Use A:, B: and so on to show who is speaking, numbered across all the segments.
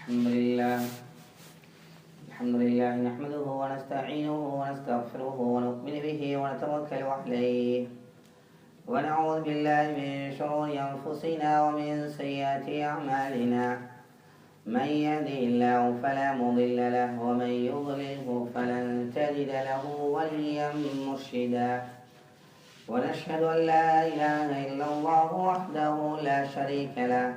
A: الحمد لله نحمده ونستعينه ونستغفره ونؤمن به ونتوكل عليه ونعوذ بالله من شرور أنفسنا ومن سيئات أعمالنا من يهده الله فلا مضل له ومن يضلله فلن تجد له وليا مرشدا ونشهد أن لا إله إلا الله وحده لا شريك له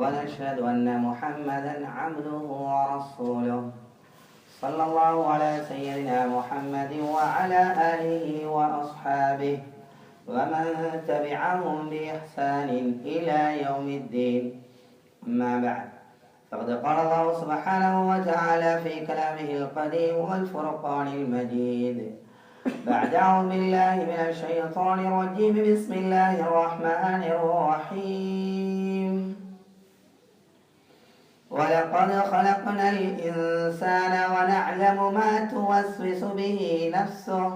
A: ونشهد أن محمدا عبده ورسوله صلى الله على سيدنا محمد وعلى آله وأصحابه ومن تبعهم بإحسان إلى يوم الدين. أما بعد، فقد قال الله سبحانه وتعالى في كلامه القديم والفرقان المجيد بعد أعوذ بالله من الشيطان الرجيم بسم الله الرحمن الرحيم. ولقد خلقنا الإنسان ونعلم ما توسوس به نفسه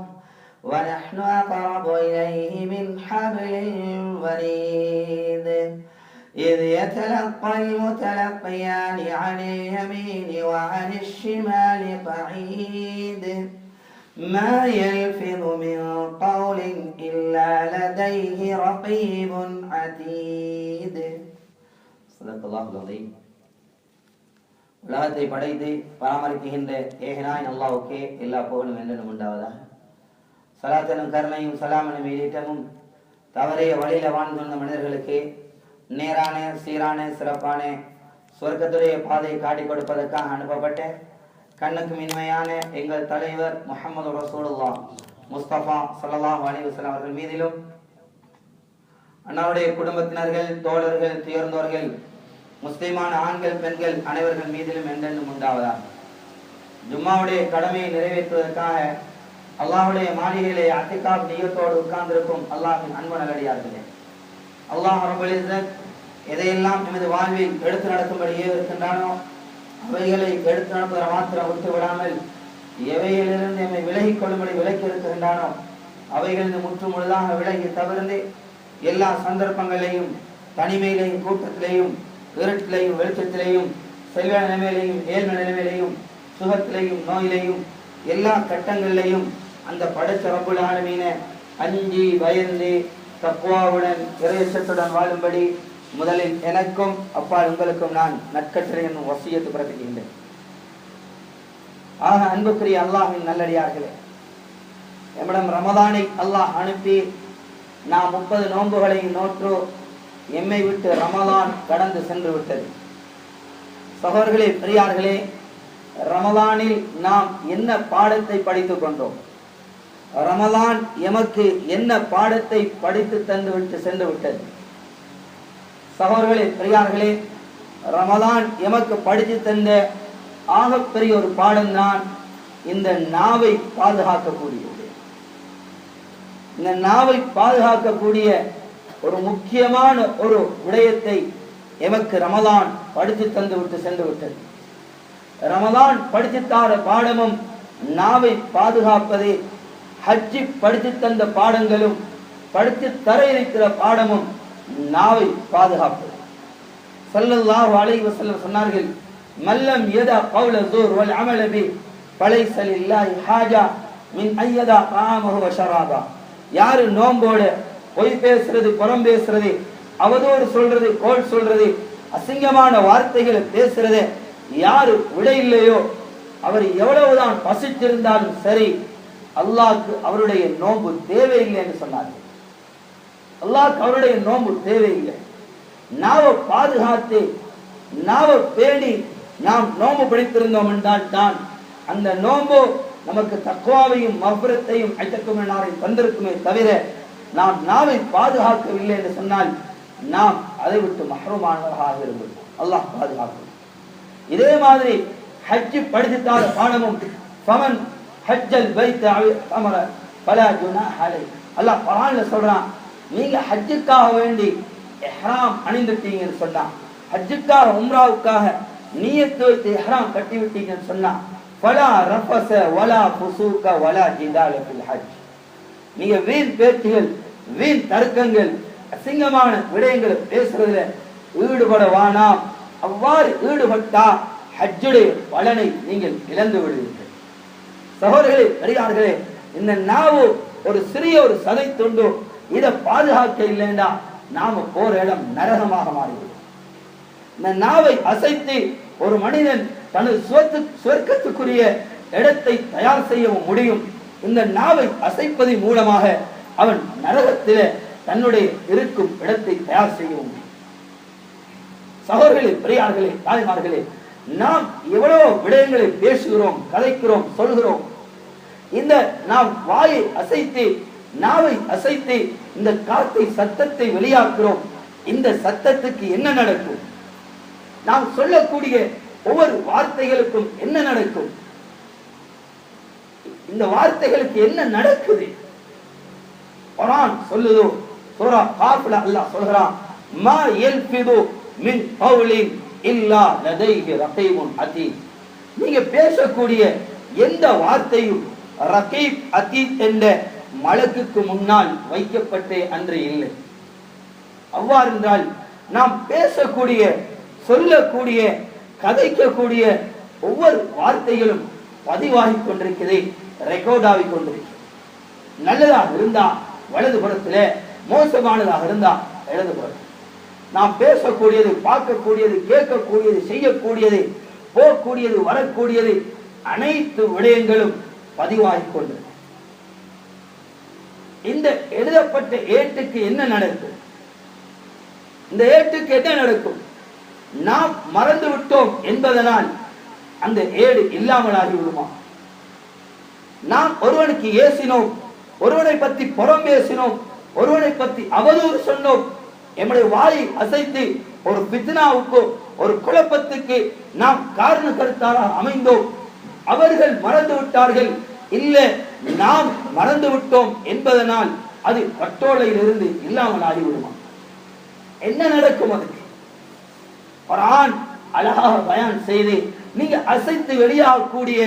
A: ونحن أقرب إليه من حبل الوريد إذ يتلقى المتلقيان عن اليمين وعن الشمال قعيد ما يلفظ من قول إلا لديه رقيب عتيد. صدق الله العظيم. உலகத்தை படைத்து பராமரிக்கின்ற ஏகனாய் அல்லாஹ்வுக்கே எல்லா புகழும் என்றும் உண்டாவதாக. சலாத்தனும் கருணையும் சலாமனும் ஈடேற்றமும் தவறைய வழியில வாழ்ந்து வந்த மனிதர்களுக்கு நேரான சீரான சிறப்பான சொர்க்கத்துடைய பாதையை காட்டிக் கொடுப்பதற்காக அனுப்பப்பட்ட கண்ணுக்கு இனிமையான எங்கள் தலைவர் முஹம்மது ரசூலுல்லாஹ் முஸ்தபா ஸல்லல்லாஹு அலைஹி வஸல்லம் அவர்கள் மீதிலும் அன்னாருடைய குடும்பத்தினர்கள் தோழர்கள் துயர்ந்தோர்கள் முஸ்லிமான ஆண்கள் பெண்கள் அனைவர்கள் மீதிலும் என்றென்றும் உண்டாவதாக. ஜும்மாவுடைய கடமையை நிறைவேற்றுவதற்காக அல்லாஹ்வுடைய மாளிகையிலே அத்திகாப் நியத்தோடு உட்கார்ந்திருக்கும் அல்லாஹ்வின் அன்பு நல்லடியார்களே, அல்லாஹ் ரப்பல் இஸ்ஸத் எதையெல்லாம் எமது வாழ்வில் எடுத்து நடக்கும்படியே இருக்கின்றானோ அவைகளை எடுத்து நடப்பதை மாத்திரம் விட்டு விடாமல் எவைகளிலிருந்து எம்மை விலகிக் கொள்ளும்படி விலக்கி இருக்கின்றானோ அவைகளிலிருந்து முற்று முழுதாக விலகி தவிர்த்து எல்லா சந்தர்ப்பங்களையும் தனிமையிலையும் கூட்டத்திலையும் இருட்டிலையும் வெளிச்சத்திலையும் செல்வ நிலைமையிலையும் ஏழ்மை நிலைமையிலையும் சுகத்திலையும் நோயிலையும் எல்லா கட்டங்களிலையும் அந்த படைச்ச ரப்புல் ஆலமீன அஞ்சி பயந்து தக்வாவுடன் இறையச்சத்துடன் வாழும்படி முதலில் எனக்கும் அப்பால் உங்களுக்கும் நான் நற்கட்டளை என்னும் வசியத்து பிறப்பிக்கின்றேன். ஆக அன்புக்குரிய அல்லாஹ்வின் நல்லடியார்களே, எம்மிடம் ரமதானை அல்லாஹ் அனுப்பி நாம் 30 நோன்புகளை நோற்று எம்மை விட்டு ரமலான் கடந்து சென்று விட்டது. சகோதரர்களே, பெரியார்களே, ரமலானில் நாம் என்ன பாடத்தை படித்துக் கொண்டோம்? ரமலான் எமக்கு என்ன பாடத்தை படித்து தந்து விட்டு சென்று விட்டது? சகோதரர்களே, பெரியார்களே, ரமலான் எமக்கு படித்து தந்த ஆகப்பெரிய ஒரு பாடம்தான் இந்த நாவை பாதுகாக்கக்கூடியது. இந்த நாவை பாதுகாக்கக்கூடிய ஒரு முக்கியமான ஒரு விடயத்தை எமக்கு ரமலான் படித்து தந்து விட்டு சென்று விட்டது. ரமலான் படித்துத்தார பாடமும் நாவை பாதுகாப்பதே. ஹஜ்ஜி படித்து தந்த பாடங்களும் படித்து தர இருக்கிற பாடமும் நாவை பாதுகாப்பது. ஸல்லல்லாஹு அலைஹி வஸல்லம் சொன்னார்கள், மல்லம் யதா கௌல ஸூர் வல் அமல பி ஃபலைஸ லில்லாஹி ஹாஜா மின் அய்யதா தாமஹு வ ஷராபா. யாரு நோம்போடு பொய் பேசுறது, புறம் பேசுறது, அவதூறு சொல்றது, கோல் சொல்றது, அசிங்கமான வார்த்தைகளை பேசுறது யாரு விட இல்லையோ அவர் எவ்வளவுதான் பசித்திருந்தாலும் சரி அல்லாஹ்க்கு அவருடைய நோன்பு தேவையில்லை என்று சொன்னார்கள். அல்லாஹ்க்கு அவருடைய நோன்பு தேவையில்லை. நாவை பாதுகாத்து நாவை பேணி நாம் நோன்பு பிடித்திருந்தோம் என்றால் தான் அந்த நோன்பு நமக்கு தக்வாவையும் மஃபிரத்தையும் ஐத்தக்குமென்னாரையும் தந்திருக்குமே தவிர நாம் நாவை பாதுகாக்கவில்லை என்று சொன்னால் நாம் அதை விட்டு மஹ்ரூமானவர்களாக இருந்தோம். அல்லாஹ் பாதுகாக்கும். இதே மாதிரி ஹஜ் படித்தாத பாடமும் ஃபமன் ஹஜ்ஜல் பைத் அமர ஃபலா ஜுனாஹ அலைஹி. அல்லாஹ் குர்ஆன்ல சொல்றான், நீங்க ஹஜ்ஜுக்காக வேண்டி இஹ்ராம் அணிந்துட்டீங்கன்னு சொன்னா, ஹஜ்ஜுக்காக உம்ராவுக்காக நியத்து வைத்து இஹ்ராம் கட்டி விட்டீங்கன்னு சொன்னா, ஃபலா ரஃபஸ வலா ஃபுசூக வலா ஜிதால ஃபில் ஹஜ். நீங்க வீண் பேச்சுகள், வீண் தர்க்கங்கள், அசிங்கமான விடயங்களை பேசுறதுல ஈடுபட வேணாம். அவ்வாறு ஈடுபட்டா ஹஜ்ஜுடைய பலனை நீங்கள் இழந்து விடுவீர்கள். சகோதரர்களே, பெரியார்களே, இந்த நாவு ஒரு சிறிய ஒரு சதை துண்டு, இதை பாதுகாக்க இல்லைண்டா நாம போற இடம் நரகமாக மாறிவிடும். இந்த நாவை அசைத்து ஒரு மனிதன் தனது சுவர்க்கத்துக்குரிய இடத்தை தயார் செய்யவும் முடியும். இந்த நாவை அசைப்பதன் மூலமாக அவன் நரகத்தில தன்னுடைய இருக்கும் இடத்தை தயார் செய்யவும் முடியும். சகோதரர்களே, பெரியார்களே, தாய்மார்களே, நாம் எவ்வளவு விடயங்களை பேசுகிறோம், கதைக்கிறோம், சொல்கிறோம். இந்த நாம் வாயை அசைத்து, நாவை அசைத்து இந்த காத்தை சத்தத்தை வெளியாக்குறோம். இந்த சத்தத்துக்கு என்ன நடக்கும்? நாம் சொல்லக்கூடிய ஒவ்வொரு வார்த்தைகளுக்கும் என்ன நடக்கும்? இந்த வார்த்தைகளுக்கு என்ன நடக்குது? குர்ஆன் சொல்லுதோ, சூரா காஃப்ல அல்லாஹ் சொல்றான், மா யல்ஃபிது மின் கௌலின் இல்லா லதைஹி ரகீபுன் அதீத். நீங்க பேசக்கூடிய எந்த வார்த்தையும் ரகீப் அதீத் என்ற மலக்குக்கு முன்னால் வைக்கப்பட்டே அன்று இல்லை. அவ்வாறு என்றால் நாம் பேசக்கூடிய, சொல்லக்கூடிய, கதைக்கக்கூடிய ஒவ்வொரு வார்த்தைகளும் பதிவாகி கொண்டிருக்கிறது, ரெக்கார்ட் ஆகி கொண்டிருக்கிறது. நல்லதாக இருந்தா வலது புறத்தில், மோசமானதாக இருந்தா இடது புறத்தில். நாம் பேசக்கூடியது, பார்க்கக்கூடியது, கேட்கக்கூடியது, செய்யக்கூடியது, போகக்கூடியது, வரக்கூடியது, அனைத்து விடயங்களும் பதிவாகி கொண்டிருக்கிறது. இந்த எழுதப்பட்ட ஏட்டுக்கு என்ன நடக்கும்? இந்த ஏட்டுக்கு என்ன நடக்கும்? நாம் மறந்து விட்டோம் என்பதனால் அந்த ஏடு இல்லாமலாகி விடுமா? நாம் ஒருவனுக்கு ஏசினோம், ஒருவனை பற்றி புறம் பேசினோம், ஒருவனை பற்றி அவதூறு சொன்னோம், எம்முடைய வாயை அசைத்து ஒரு பித்னாவுக்கு, ஒரு குழப்பத்துக்கு நாம் காரண கருத்தாராக அமைந்தோம். அவர்கள் மறந்து விட்டார்கள், இல்ல நாம் மறந்து விட்டோம் என்பதனால் அது கட்டோலையில் இருந்து இல்லாமல் ஆகிவிடுமா? என்ன நடக்கும்? அதுக்கு குர்ஆன் அழகாக பயான் செய்து, நீங்க அசைத்து வெளியாகக்கூடிய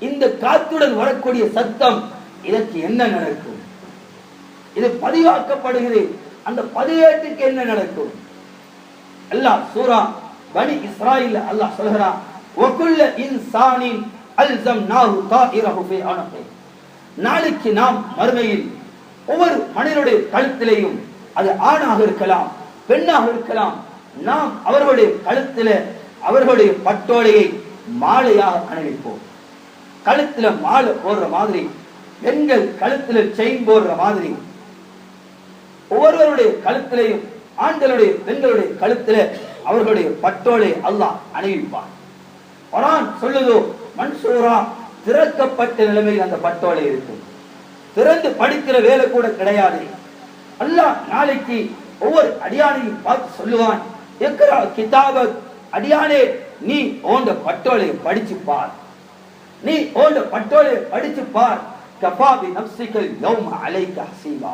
A: இந்த காத்துடன் வரக்கூடிய சத்தம், இதற்கு என்ன நடக்கும்? இது பதிவாக்கப்படுகிறது. அந்த பதிவேட்டுக்கு என்ன நடக்கும்? அல்லாஹ் சூரா பனி இஸ்ராயில் அல்லாஹ் சொல்கிறான், வகுல்ல இன்சானின் அல்ஸம்னாஹு தாயிரஹு ஃபீ அனகி. நாளைக்கு நாம் மறுமையில் ஒவ்வொரு மனிதனுடைய கழுத்திலேயும், அது ஆணாக இருக்கலாம், பெண்ணாக இருக்கலாம், நாம் அவர்களுடைய கழுத்தில அவர்களுடைய பட்டோலையை மாலையாக அணிவிப்போம். கழுத்துல மாலை போடுற மாதிரி, பெண்கள் கழுத்துல செயின் போடுற மாதிரி, ஒவ்வொருவருடைய கழுத்திலையும், ஆண்களுடைய பெண்களுடைய கழுத்தில அவர்களுடைய பட்டோலை அல்லாஹ் அணிவிப்பான். குர்ஆன் சொல்லுதோ, மன்சூரா, திறக்கப்பட்ட நிலைமையில் அந்த பட்டோலை இருக்கும். திறந்து படிக்கிற வேலை கூட கிடையாது. அல்லாஹ் நாளைக்கு ஒவ்வொரு அடியானையும் பார்த்து சொல்லுவான், இக்ரா கிதாபக், அடியானே நீ ஓண்ட பட்டோலையை படிச்சு பார், நீ ஓண்ட பட்டோலையை படிச்சு பார். கஃபா பி நஃப்ஸிகல் யௌம அலைக ஹஸீபா.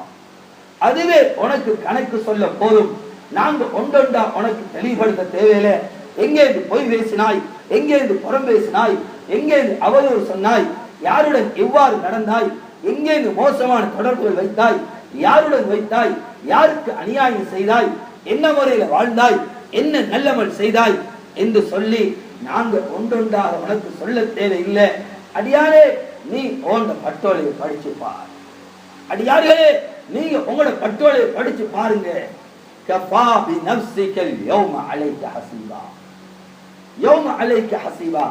A: அதுவே உனக்கு கணக்கு சொல்ல போதும். நாங்க ஒன்றொண்டா உனக்கு தெளிவுபடுத்த தேவையில்லை. எங்கே பொய் பேசினாய், எங்கே புறம் பேசினாய், எங்கே அவதூறு சொன்னாய், யாருடன் எவ்வாறு நடந்தாய், எங்கே மோசமான தொடர்புகள் வைத்தாய், யாருடன் வைத்தாய், யாருக்கு அநியாயம் செய்தாய், என்ன முறையில் வாழ்ந்தாய், என்ன நல்லமல் செய்தாய் என்று சொல்லி நாங்க ஒன்றொன்றாக உனக்கு சொல்ல தேவையில்லை. அடியாரே நீ உங்க பட்டோலையை படிச்சு பார். அடியார்களே நீங்க உங்களோட பட்டோலையை படிச்சு பாருங்க. கஃபா பி நஃப்ஸிகல் யௌம அலைக ஹஸீபா. யௌம அலைக ஹஸீபா.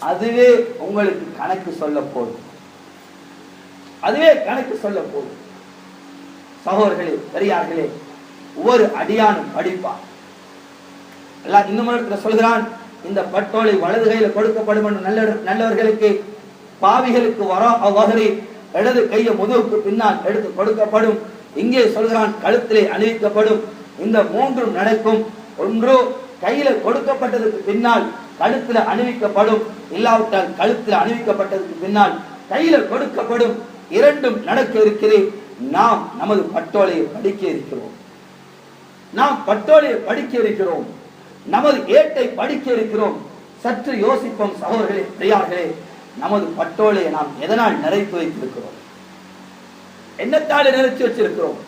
A: அதுவே உங்களுக்கு கணக்கு சொல்ல போகுது. அதுவே கணக்கு சொல்ல போகுது. சகோதரர்களே, பெரியார்களே, ஒவ்வொரு அடியானும் படிப்பார். அல்லாஹ் இன்னும் சொல்கிறான், இந்த பட்டோலை வலது கையில கொடுக்கப்படும் என்று நல்லவர்களுக்கு, பாவிகளுக்கு வரா அவ்வகரி இடது கையை முதுகுக்கு பின்னால் எடுத்து கொடுக்கப்படும். இங்கே சொல்கிறான் கழுத்திலே அணிவிக்கப்படும். இந்த மூன்றும் நடக்கும். ஒன்று கையில கொடுக்கப்பட்டதுக்கு பின்னால் கழுத்துல அணிவிக்கப்படும், இல்லாவிட்டால் கழுத்துல அணிவிக்கப்பட்டதுக்கு பின்னால் கையில கொடுக்கப்படும். இரண்டும் நடக்க இருக்கிறது. நாம் நமது பட்டோலையை படிக்க இருக்கிறோம். நாம் பட்டோலையை படிக்க இருக்கிறோம். நமது ஏட்டை படிக்க இருக்கிறோம். சற்று யோசிப்போம் சகோதரர்களே, பெரியார்களே, நமது பட்டோலையை நாம் எதனால் நிறைத்து வைத்திருக்கிறோம்? என்னத்தாலே நிறைத்து வச்சிருக்கிறோம்?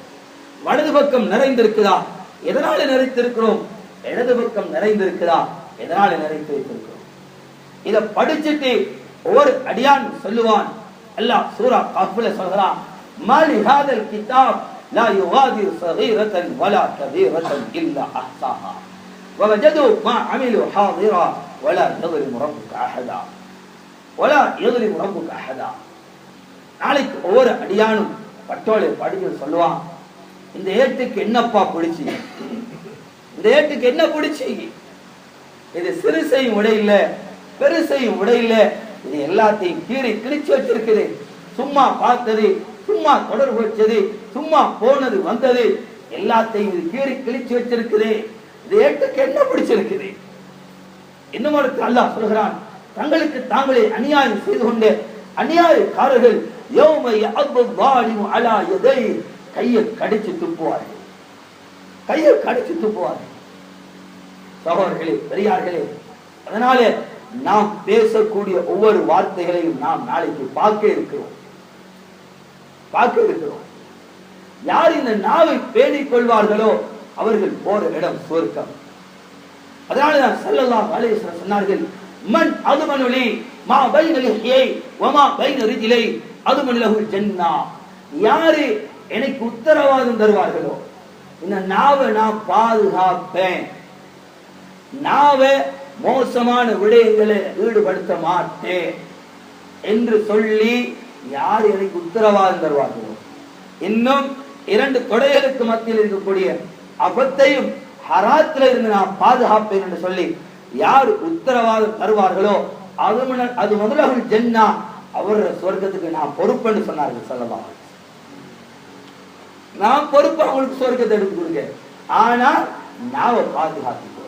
A: வலது பக்கம் நிறைந்திருக்குதா? எதனால நிறைத்திருக்கிறோம்? இடது பக்கம் நிறைந்திருக்குதா? எதனால நிறைத்து வைத்திருக்கிறோம்? இத படிச்சுட்டு ஒவ்வொரு அடியான் சொல்லுவான். அல்லாஹ் சூரா கஹ்ஃப்ல சொல்றான், மாலி ஹாதல் கிதாப் லா யுகாதிரு ஸகீரத்தன் வலா கபீரத்தன் இல்லா அஹ்ஸாஹா வவஜது மா அமிலு ஹாதிரா வலா யظلم ربك அஹதா வலா யظلم ربك அஹதா. நாளைக்கு ஒவ்வொரு அடியானும் பட்டோலை படிச்சு சொல்லுவான், இந்த ஏட்டுக்கு என்னப்பா பிடிச்சி, இந்த ஏட்டுக்கு என்ன பிடிச்சி, இது சிறுசையும் உடையில பெருசையும் உடையில, இது எல்லாத்தையும் கீறி கிழிச்சு வச்சிருக்குது. சும்மா பார்த்தது, சும்மா தொடர்பு வச்சது, சும்மா போனது வந்தது, எல்லாத்தையும் இது கீறி கிழிச்சு வச்சிருக்குது. இது ஏட்டுக்கு என்ன பிடிச்சிருக்குது? இன்னும் அல்லாஹ் சொல்கிறான், தங்களுக்கு தாங்களே அநியாயம் செய்து கொண்ட அநியாயக்காரர்கள் யௌம யஅது ஸாலிமு அலா யதை, கையை கடிச்சு துப்புவார்கள், கையை கடிச்சு துப்புவார்கள். சகோதரர்களே, பெரியார்களே, அதனால நாம் பேசக்கூடிய ஒவ்வொரு வார்த்தைகளையும் நாம் நாளைக்கு பார்க்க இருக்கிறோம். யார் இந்த நாவை பேணிக் கொள்வார்களோ அவர்கள் போற இடம் சொர்க்கம். அதனாலதான் ஸல்லல்லாஹு அலைஹி வஸல்லம் சொன்னார்கள், மன் அதுமனுலி மா பைன லிஹ்யை வ மா பைன ரிஜ்லை அதுமன் லஹுல் ஜன்னah. யாரு எனக்கு உத்தரவாதம் தருவார்களோ இந்த நாவை நான் பாதுகாப்பேன், நாவை மோசமான விடயங்களை ஈடுபடுத்த மாட்டேன் என்று சொல்லி யார் எனக்கு உத்தரவாதம் தருவார்களோ, இன்னும் இரண்டு தொடைகளுக்கு மத்தியில் இருக்கக்கூடிய அபத்தையும் ஹராத்துல இருந்து நான் பாதுகாப்பேன் என்று சொல்லி யார் உத்தரவாதம் தருவார்களோ அது முதலகுல் ஜன்னா, அவர் சொர்க்கத்துக்கு நான் பொறுப்புன்னு சொன்னார்கள் ஸல்லல்லாஹு அலைஹி வஸல்லம். நான் பொறுப்பு அவங்களுக்கு சொர்க்கத்தை எடுத்து கொடுங்க, ஆனா நாவை பாதுகாத்துக்கோ,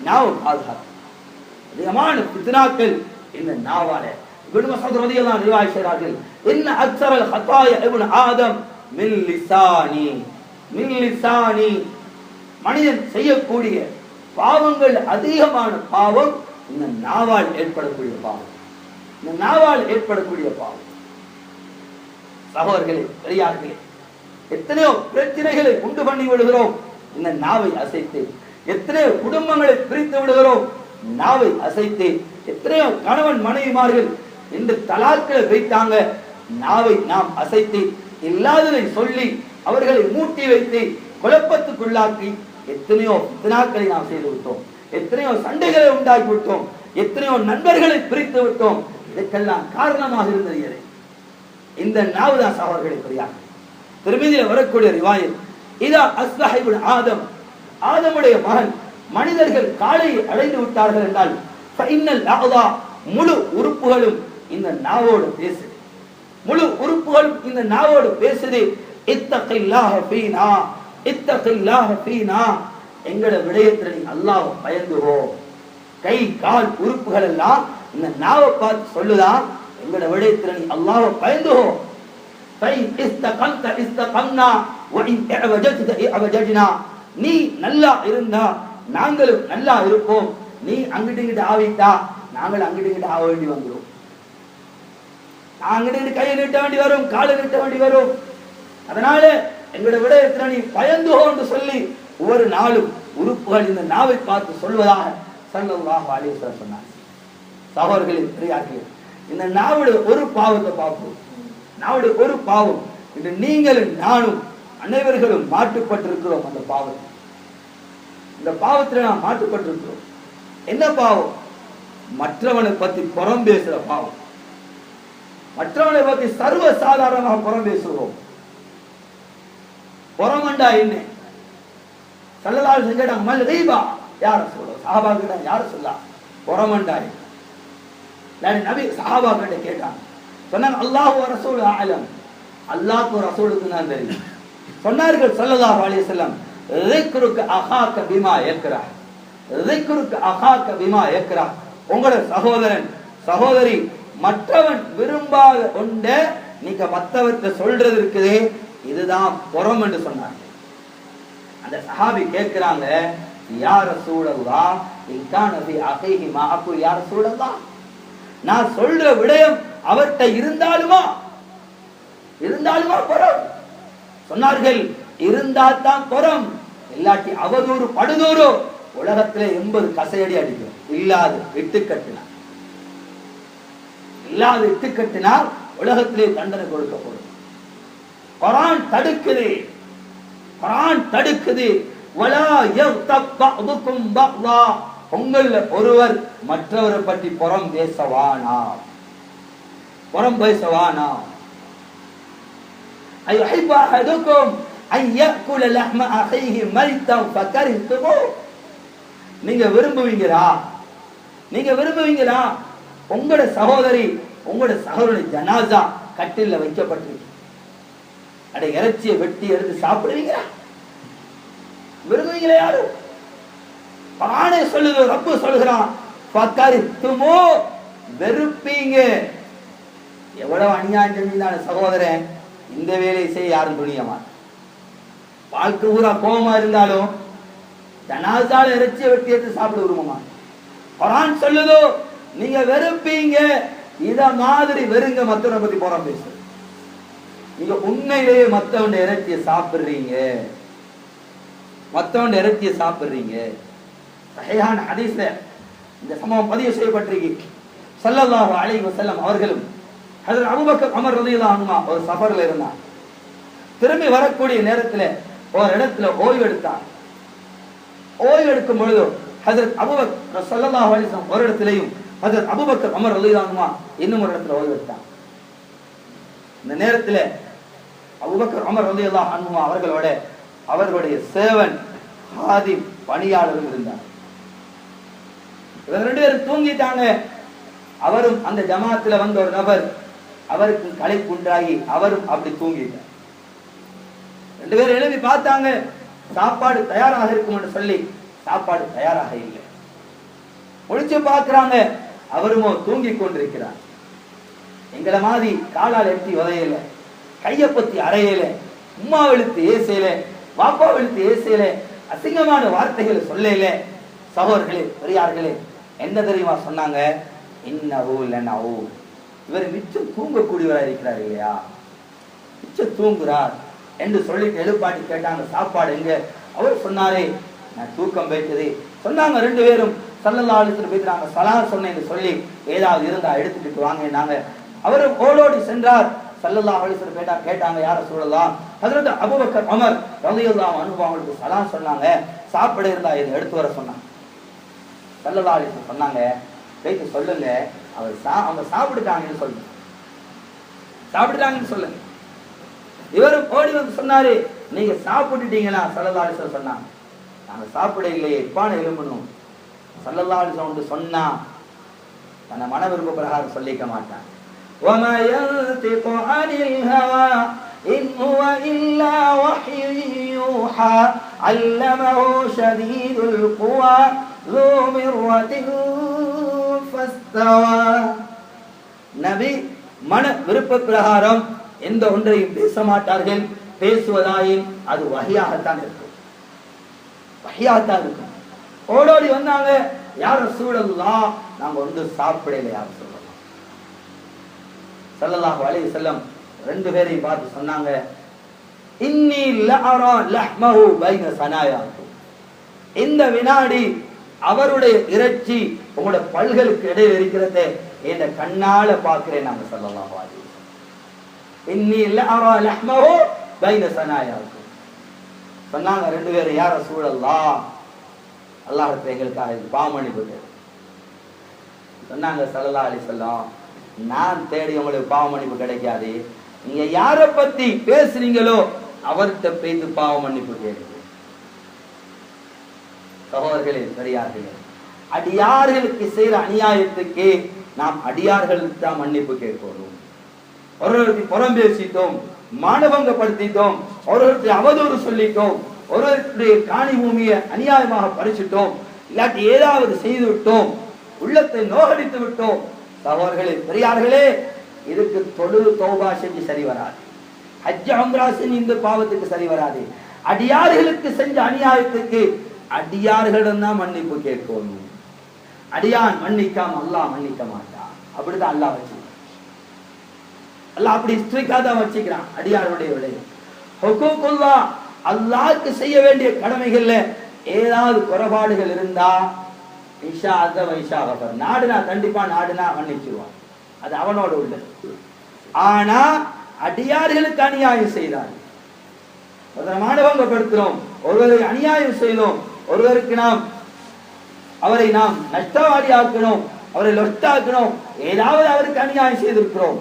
A: நாவை பாதுகாத்து. அதிகமான ஃபித்னாக்கள் இந்த நாவால. இப்னு மஸ்ஊத் ரலியல்லாஹு அன்ஹு ரிவாயத் செய்கிறார்கள், இன்ன அக்ஸரல் ஹதாயா இப்னு ஆதம் மின் லிசானி, மின் லிசானி. மனிதன் செய்யக்கூடிய பாவங்கள் அதிகமான பாவம் இந்த நாவால் ஏற்படக்கூடிய பாவம், இந்த நாவால் ஏற்படக்கூடிய பாவம். சகோதரர்களே, பெரியார்களே, எத்தனையோ பிரச்சனைகளை உண்டு பண்ணி விடுகிறோம் இந்த நாவை அசைத்து, எத்தனையோ குடும்பங்களை பிரித்து விடுகிறோம் நாவை அசைத்து, எத்தனையோ கணவன் மனைவிமார்கள் இந்த தலாக்களை வைத்தாங்க, நாவை நாம் அசைத்து இல்லாததை சொல்லி அவர்களை மூட்டி வைத்து குழப்பத்துக்குள்ளாக்கி எத்தனையோ பித்னாக்களை நாம் செய்து விட்டோம், எத்தனையோ சண்டைகளை உண்டாக்கி விட்டோம், எத்தனையோ நண்பர்களை பிரித்து விட்டோம். இதற்கெல்லாம் காரணமாக இருந்தது இந்த நாவு தான். சகோதரர்களே, பெரியார்கள், திருமதியில் வரக்கூடிய ரிவாயத், இதா அஸ்பஹ இப்னு ஆதம், ஆதமுடைய மகன் மனிதர்கள் காலையை அடைந்து விட்டார்கள் என்றால் ஃபஇன்னல் அஅதா, முழு உறுப்புகளும் இந்த நாவோடு பேசுது, முழு உறுப்புகளும் இந்த நாவோடு பேசுது. இத்தகில்லாஹ ஃபீனா, இத்தகில்லாஹ ஃபீனா, எங்கட விடயத்துல நீ அல்லாஹ்வை பயந்துகோ. கை கால் உறுப்புகள் எல்லாம் இந்த நாவை பார்த்து சொல்லுதான், எங்கட விடயத்துல நீ அல்லாஹ்வை பயந்துகோ. நீ நல்லா இருந்தா நாங்களும் நல்லா இருப்போம், நீ அங்கிட்டு ஆவிட்டா நாங்கள் அங்கிட்டு ஆக வேண்டி வந்துடும், அங்கிட்டு கையை நீட்ட வேண்டி வரும், காலை நீட்ட வேண்டி வரும். அதனால எங்களோட விடயத்துல நீ பயந்துகோன்னு சொல்லி ஒவ்வொரு நாளும் உறுப்புகள் இந்த நாவை பார்த்து சொல்வதாக ஸல்லல்லாஹு அலைஹி வஸல்லம் சொன்னார். சகோதரர்களே, பெரியார்களே, இந்த நாவுடைய ஒரு பாவத்தை பார்ப்போம். நாவுடைய ஒரு பாவம் இன்று நீங்களும் நானும் அனைவர்களும் மாட்டுப்பட்டிருக்கிறோம். அந்த பாவம், இந்த பாவத்தில் நாம் மாட்டுப்பட்டிருக்கிறோம். என்ன பாவம்? மற்றவனை பத்தி புறம் பேசுற பாவம். மற்றவனை பத்தி சர்வ சாதாரணமாக புறம் பேசுகிறோம். புறமண்டா என்ன? ஸல்லல்லாஹு அலைஹி வஸல்லம் மல் கீபா, யார் ரசூலுல்லாஹ், சஹாபாக்கிட்ட யார் சொல்லலாம் புறமண்டா என்ன? நபி சஹாபாக்கிட்ட கேட்டாங்க, சொன்னாங்க அல்லாஹ் வ ரசூல் அலம், அல்லாஹ்க்கு ரசூலுக்கு தான் தெரியும். சொன்னார்கள் ஸல்லல்லாஹு அலைஹி வஸல்லம், ذிக்ருக அஹாக பிமா யக்ரா, ذிக்ருக அஹாக பிமா யக்ரா, உங்களோட சகோதரன் சகோதரி மற்றவன் விரும்பாத ஒன்றை நீங்க மற்றவர்கிட்ட சொல்றது இருக்குதே, இதுதான் புறம் என்று சொன்னாங்க. அந்த சஹாபி கேட்கிறாங்க, யா ரசூலல்லாஹ் இன்கான ஃபீ அஹீஹி மா அகுல், யா ரசூலல்லாஹ், நான் சொல்ற விடயம் அவர்கிட்ட இருந்தாலுமா புறம்? சொன்னார்கள், இருந்தா தான் புறம், இல்லாட்டி அவதூறு படுதூறு உலகத்திலே 80 கசையடி அடிக்கும், இல்லாது விட்டு கட்டினான். இல்லாத இட்டு கட்டினால் உலகத்திலே தண்டனை கொடுக்கப்படும். குர்ஆன் தடுக்குது, குர்ஆன் தடுக்குது. வலா யக்தப் பஅதுக்கும் பஅதா, உங்கள ஒருவர் மற்றவரை பற்றி புறம் பேசவானா, புறம் பேசவானா. ஐயுஹிப்பு அஹதுக்கும் அன் யஅகுல லஹ்ம அஹீஹி மைத்தன் ஃபகரிஹ்துமூ, நீங்க விரும்புவீங்களா, நீங்க விரும்புவீங்களா உங்களோட சகோதரி உங்களோட சகோதரனுடைய ஜனாசா கட்டில வைக்கப்பட்டிருக்கு, அட இறைச்சியை வெட்டி எடுத்து சாப்பிடுவீங்களா? விரும்புவீங்களா? யாரும் குர்ஆனே சொல்லுது, ரப்பு சொல்லுகிறான் ஃபகரிஹ்துமூ, வெறுப்பீங்க. எவ்வளவு அநியாயம் செஞ்சான சகோதரன், இந்த வேலையை செய்ய யாரும் துணியமா, வாழ்க்கை பூரா கோபமா இருந்தாலும் ஜனாசால இறைச்சியை வெட்டி எடுத்து சாப்பிட விரும்புமா? குர்ஆன் சொல்லுதோ நீங்க வெறுப்பீங்க. இத மாதிரி வெறுங்க மத்தவனை பத்தி புறம் பேசு. நீங்க உண்மையிலேயே மத்தவன் இறைச்சியை சாப்பிடுறீங்க, மத்தவன் இறைச்சியை சாப்பிடுறீங்க. சஹீஹான ஹதீஸ்ல இந்த சம்பவம் பதிவு செய்யப்பட்டிருக்கு. ஸல்லல்லாஹு அலைஹி வஸல்லம் அவர்களும் ஹஜ்ரத் அபூபக்கர் உமர் ரலியல்லாஹு அன்ஹுமா ஒரு சஃபர்ல இருந்தார். திரும்பி வரக்கூடிய நேரத்தில் ஒரு இடத்துல ஓய்வு எடுத்தார். ஓய்வு எடுக்கும் பொழுது ஹஜ்ரத் அபூபக்கர் ஸல்லல்லாஹு அலைஹி வஸல்லம் ஒரு இடத்திலேயும் ஹஜ்ரத் அபூபக்கர் உமர் ரலியல்லாஹு அன்ஹுமா இன்னும் ஒரு இடத்துல ஓய்வு எடுத்தார். இந்த நேரத்தில் அபூபக்கர் உமர் ரலியல்லாஹு அன்ஹுமா அவர்களோட அவர்களுடைய சேவன் ஹாதிம் பணியாளரும் இருந்தார். இவங்க ரெண்டு பேரும் தூங்கிட்டாங்க. அவரும் அந்த ஜமாத்துல வந்த ஒரு நபர், அவருக்கு களைப்புண்டாகி அவரும் அப்படி தூங்கிட்டார். ரெண்டு பேரும் எழுப்பி பார்த்தாங்க, சாப்பாடு தயாராக இருக்கும் என்று சொல்லி சாப்பாடு தயாராக இல்லை. ஒழிச்சு பார்க்கிறாங்க, அவருமோ தூங்கி கொண்டிருக்கிறார். எங்களை மாதிரி காலால் எட்டி உதையல, கையை பத்தி அறையல, உம்மா வெளுத்து ஏசையில, பாப்பா வெளுத்து ஏசையில, அசிங்கமான வார்த்தைகளை சொல்லல. சகோதரர்களே பெரியார்களே, என்ன தெரியுமா சொன்னாங்க? இன்னஹு லனஹு, இவர் மிச்சம் தூங்கக்கூடியவராக இருக்கிறார் இல்லையா, மிச்சம் தூங்குறார் என்று சொல்லிட்டு எழுப்பாட்டி கேட்டாங்க, சாப்பாடு எங்க? அவர் சொன்னாரே, நான் தூக்கம் போயிட்டது சொன்னாங்க. ரெண்டு பேரும் ஸல்லல்லாஹு அலைஹி வஸல்லம் பேசுறாங்க, சலாம் சொன்னேன்னு சொல்லி ஏதாவது இருந்தா எடுத்துட்டு வாங்கினாங்க. அவரும் ஓடோடி சென்றார். ஸல்லல்லாஹு அலைஹி வஸல்லம் கேட்டாங்க, யார ரசூலல்லாஹ், ஹஜ்ரத் அபூபக்கர் உமர் ரலியல்லாஹு அன்ஹு அவங்களுக்கு சலாம் சொன்னாங்க, சாப்பிட இருந்தா இதை எடுத்து வர சொன்னாங்க. ஸல்லல்லாஹு அலைஹி வஸல்லம் சொன்னாங்க, போயிட்டு சொல்லுங்க அவங்க சாப்பிட்டுட்டாங்கன்னு சொல்லுங்க, சாப்பிட்டுட்டாங்கன்னு சொல்லுங்க. இவரும் ஓடி வந்து சொன்னாரு, நீங்க சாப்பிட்டுட்டீங்களா? ஸல்லல்லாஹு அலைஹி வஸல்லம் சொன்னாங்க, நாங்க சாப்பிட இல்லையே, இப்பான எழும்பணும். ஸல்லல்லாஹு அலைஹி வஸல்லம் சொன்னா தன்னை மன விருப்ப பிரகாரம் சொல்லிக்க மாட்டான். وَمَا يَنْطِقُ عَنِ الْهَوَى إِنْ هُوَ إِلَّا وَحْيٌ يُوحَى عَلَّمَهُ شَدِيدُ الْقُوَى ذُو مِرَّةٍ فَاسْتَوَى. நபி மன விருப்ப பிரகாரம் எந்த ஒன்றையும் பேச மாட்டார்கள். பேசுவதாயின் அது வஹியாகத்தான் இருக்கும், வஹியாகத்தான் இருக்கும். ஓடோடி வந்தாங்க, யார் ரசூலல்லாஹ், நாங்க ஒன்று சாப்பிடல, யார் சொல்லலாம். ஸல்லல்லாஹு அலைஹி வஸல்லம் ரெண்டு பேரையும் பார்த்து சொன்னாங்க, இன்னி லஅரா லஹ்மஹு பைன சனாயாக்கும், இந்த வினாடி அவருடைய இறைச்சி உங்களோட பல்களுக்கு இடையில் இருக்கிறதே என்ற கண்ணால பார்க்கிறேன். நாங்க ஸல்லல்லாஹு அலைஹி வஸல்லம் இன்னி லஅரா லஹ்மஹு பைன சனாயாக்கும் சொன்னாங்க. ரெண்டு பேரும், யார் ரசூலல்லாஹ், அல்லாஹ் எங்களுக்காக பாவமன்னிப்பு சொன்னாங்க. ஸல்லல்லாஹு அலைஹி வஸல்லம், நான் தேடி உங்களுக்கு பாவ மன்னிப்பு கிடைக்காது, நீங்க யார பத்தி பேசுறீங்களோ அவர்கிட்ட பேசி பாவ மன்னிப்பு கேட்குது. சகோதரர்களே பெரியார்களே, அடியார்களுக்கு செய்யற அநியாயத்துக்கு நாம் அடியார்களுக்கு தான் மன்னிப்பு கேட்கணும். ஒருவருக்கு புறம் பேசிட்டோம், மானபங்கப்படுத்திட்டோம், ஒருவருக்கு அவதூறு சொல்லிட்டோம், ஒருவருடைய காணி பூமியை அநியாயமாக பறிச்சிட்டோம், இல்லாட்டி ஏதாவது செய்து விட்டோம், உள்ளத்தை நோகடித்து விட்டோம். சகோதரர்களே பெரியார்களே, இதுக்கு தொழுது தௌபா செஞ்சு சரி வராது, ஹஜ் உம்ரா செஞ்சு இந்த பாவத்துக்கு சரி வராது. அடியார்களுக்கு செஞ்ச அநியாயத்துக்கு அடியார்களிடம் தான் மன்னிப்பு கேட்கணும். அடியான் மன்னிக்காம அல்லாஹ் மன்னிக்க மாட்டான். அப்படிதான் அல்லாஹ் வச்சுக்கிறான். அல்லாஹ் அப்படி ஸ்ட்ரிக்டா தான் வச்சுக்கிறான் அடியாருடைய விளைவு. ஹுகூகுல்லாஹ், அல்லாஹ்க்கு செய்ய வேண்டிய கடமைகள்ல ஏதாவது குறைபாடுகள் இருந்தா இன்ஷா அல்லாஹ் இன்ஷா அல்லாஹ் நாடுனா கண்டிப்பா நாடுனா மன்னிச்சிருவான். அது அவனோட உள்ளது. ஆனா அடியார்களுக்கு அநியாயம் செய்தார். மாணவங்கப்படுத்துறோம், ஒருவரை அநியாயம் செய்தோம், ஒருவருக்கு அவரை நாம் நஷ்டவாடி ஆக்கணும், அவரை லொட்டாக்கணும், ஏதாவது அவருக்கு அநியாயம் செய்திருக்கிறோம்,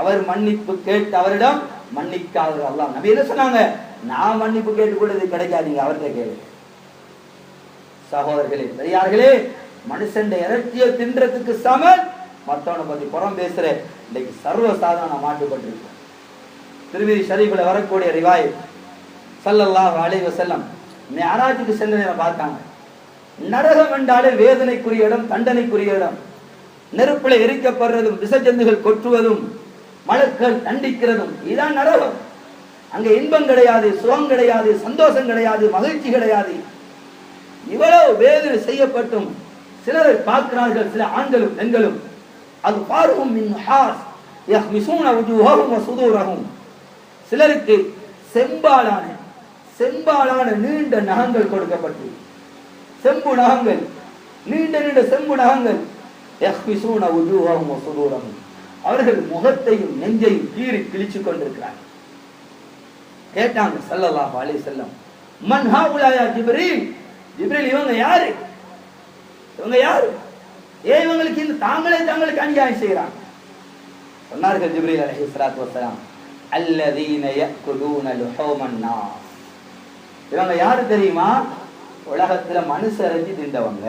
A: அவர் மன்னிப்பு கேட்டு அவரிடம் மன்னிக்காதவர் அல்லாஹ். நபி என்ன சொன்னாங்க? நான் மன்னிப்பு கேட்டு கூட இது கிடைக்காதீங்க, அவர்கிட்ட கேளு. சகோதரர்களே, பெரியார்களே, மனுஷன் இறைச்சியை தின்றதுக்கு சமன் மற்றவனை பத்தி புறம் பேசுற இன்னைக்கு சர்வசாதாரண மாட்டுப்பட்டிருக்கோம். திருமதி ஷரீஃபில் வரக்கூடிய ரிவாயத், ஸல்லல்லாஹு அலைஹி வஸல்லம் மிஅராஜுக்கு சென்ற நேரம் பார்த்தாங்க. நரகம் என்றாலே வேதனைக்குரிய இடம், தண்டனைக்குரிய இடம். நெருப்பில எரிக்கப்படுறதும், விசஜந்துகள் கொற்றுவதும், மலக்கள் தண்டிக்கிறதும், இதுதான் நரகம். அங்க இன்பம் கிடையாது, சுகம் கிடையாது, சந்தோஷம் கிடையாது, மகிழ்ச்சி கிடையாது. இவ்வளவு வேதனை செய்யப்பட்டும் சிலரை பார்க்கிறார்கள், சில ஆண்களும் பெண்களும், அது பார்வும் மின் ஹாஸ் யஹ்மிஸூன வஜூஹஹும் வஸுதூரஹும், சிலருக்கு செம்பாலான நீண்ட நகங்கள் கொடுக்கப்பட்டு, செம்பு நகங்கள், நீண்ட நீண்ட செம்பு நகங்கள், யஹ்மிஸூன வஜூஹஹும் வஸுதூரஹும், அவர்கள் முகத்தையும் நெஞ்சையும் கீறி கிழிச்சு கொண்டிருக்கிறார்கள். கேட்டாங்க ஸல்லல்லாஹு அலைஹி வஸல்லம், மன் ஹாஉலா யா ஜிப்ரீல், ஜிப்ரீல் இவங்க யாரு, இவங்க யாரு, ஏன் இவங்களுக்கு இந்த தாங்களுக்கு அநியாயம் செய்யறாங்க? சொன்னார்கள் ஜிப்ரீல் அலைஹிஸ்ஸலாத்து வஸ்ஸலாம், அல்லதீன யக்குலூன லுஹூமன் நாஸ், இவங்க யாரு தெரியுமா? உலகத்துல மனுஷ இறைச்சி தின்றவங்க.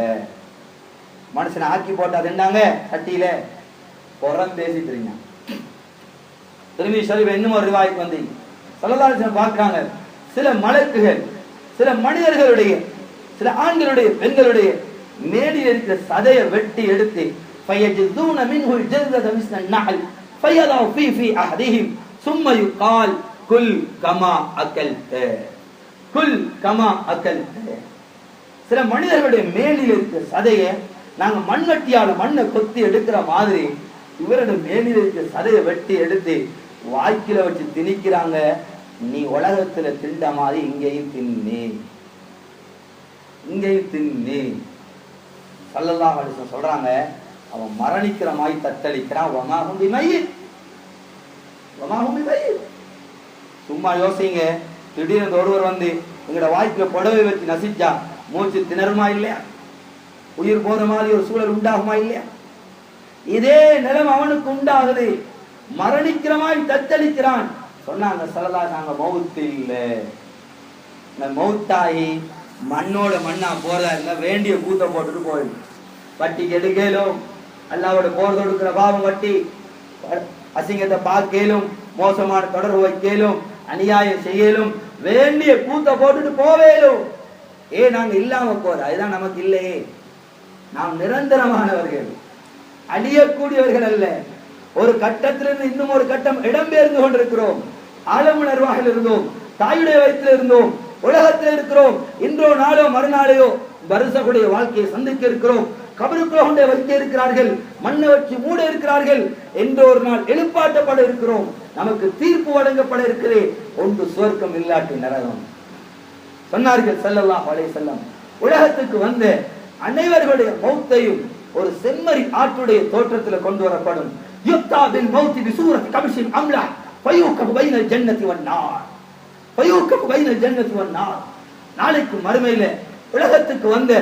A: மனுஷனை ஆக்கி போட்டா தின்னாங்க சட்டியில, புறம் பேசிட்டு இருந்தாங்க. திருமதி ஷரீஃப் இன்னும் ஒரு ரிவாயத் வந்து ஸல்லல்லாஹு அலைஹி வஸல்லம் பார்க்கறாங்க, சில மலக்குகள் சில மனிதர்களுடைய, சில ஆண்களுடைய பெண்களுடைய மேலில் இருக்கிற சதையை வெட்டி எடுத்து فَيَجِذُونَ مِنْهُ الْجَلْدَةَ مِثْلَ النَّحْلِ فَيَضَعُ فِي أَحَدِهِمْ ثُمَّ يُقَالُ كُلْ كَمَا أَكَلْتَ كُلْ كَمَا أَكَلْتَ. சில மனிதர்களுடைய மேலில் இருக்கிற சதையை நாங்க மண்வெட்டியால மண்ணை கொத்தி எடுக்கிற மாதிரி இவருடைய மேலில் இருக்கிற சதையை வெட்டி எடுத்து வாய்க்கில வச்சு திணிக்கிறாங்க. நீ உலகத்துல திண்ட மாதிரி இங்கேயும் தின்னே, இங்கேயும் தின்னே. ஸல்லல்லாஹு அலைஹி வஸல்லம் சொல்றாங்க, அவன் மரணிக்கிற மாதிரி தத்தளிக்கிறான். வமாஹும் பிமையித், வமாஹும் பிமையித். சும்மா யோசிங்க, திடீர்னு ஒருவர் வந்து எங்கட வாய்க்குல புடவை வச்சு நசிச்சா மூச்சு திணறுமா இல்லையா? உயிர் போற மாதிரி ஒரு சூழல் உண்டாகுமா இல்லையா? இதே நிலம் அவனுக்கு உண்டாகுது, மரணிக்கிற மாதிரி தத்தளிக்கிறான். சொன்னாங்க ஸல்லல்லாஹு, நாங்க மௌத்து இல்லை, மௌத்தாகி மண்ணோட மண்ணா போறதா இருந்தா வேண்டிய கூத்த போட்டுட்டு போயிடும். வட்டி கெடுக்கலும், அல்லாவோட போர் தொடுக்கிற பாவம் வட்டி, அசிங்கத்தை பார்க்கலும், மோசமான தொடர்பு வைக்கலும், அநியாயம் செய்யலும், வேண்டிய கூத்த போட்டுட்டு போவேலும். நாங்க இல்லாம போற அதுதான் நமக்கு இல்லையே. நாம் நிரந்தரமானவர்கள், அழியக்கூடியவர்கள் அல்ல. ஒரு கட்டத்திலிருந்து இன்னும் ஒரு கட்டம் இடம்பெயர்ந்து கொண்டிருக்கிறோம். ஆலமுணர்வாக இருந்தோம், தாயுடைய வயிற்றில் இருந்தோம், உலகத்தில் இருக்கிறோம். இன்றோ நாளோ மறுநாளையோ பரிசகுடைய வாழ்க்கையை சந்திக்க இருக்கிறோம். கபருக்குள்ள கொண்டே வைக்க இருக்கிறார்கள், மண்ணை வச்சு மூட இருக்கிறார்கள். என்றோ ஒரு நாள் எழுப்பாட்டப்பட இருக்கிறோம். நமக்கு தீர்ப்பு வழங்கப்பட இருக்கிறது, ஒன்று சுவர்க்கம் இல்லாட்டி நரகம். சொன்னார்கள் ஸல்லல்லாஹு அலைஹி வஸல்லம், உலகத்துக்கு வந்த அனைவர்களுடைய மௌத்தையும் ஒரு செம்மறி ஆட்டுடைய தோற்றத்தில் கொண்டு வரப்படும். யுக்தா பில் மௌத்தி பிசூரத்தி கமிஷின் அம்லா ஃபயூகஃபு பைனல் ஜன்னதி வன் நார், ஃபயூகஃபு பைனல் ஜன்னதி வன் நார். நாளைக்கு மறுமையில உலகத்துக்கு வந்த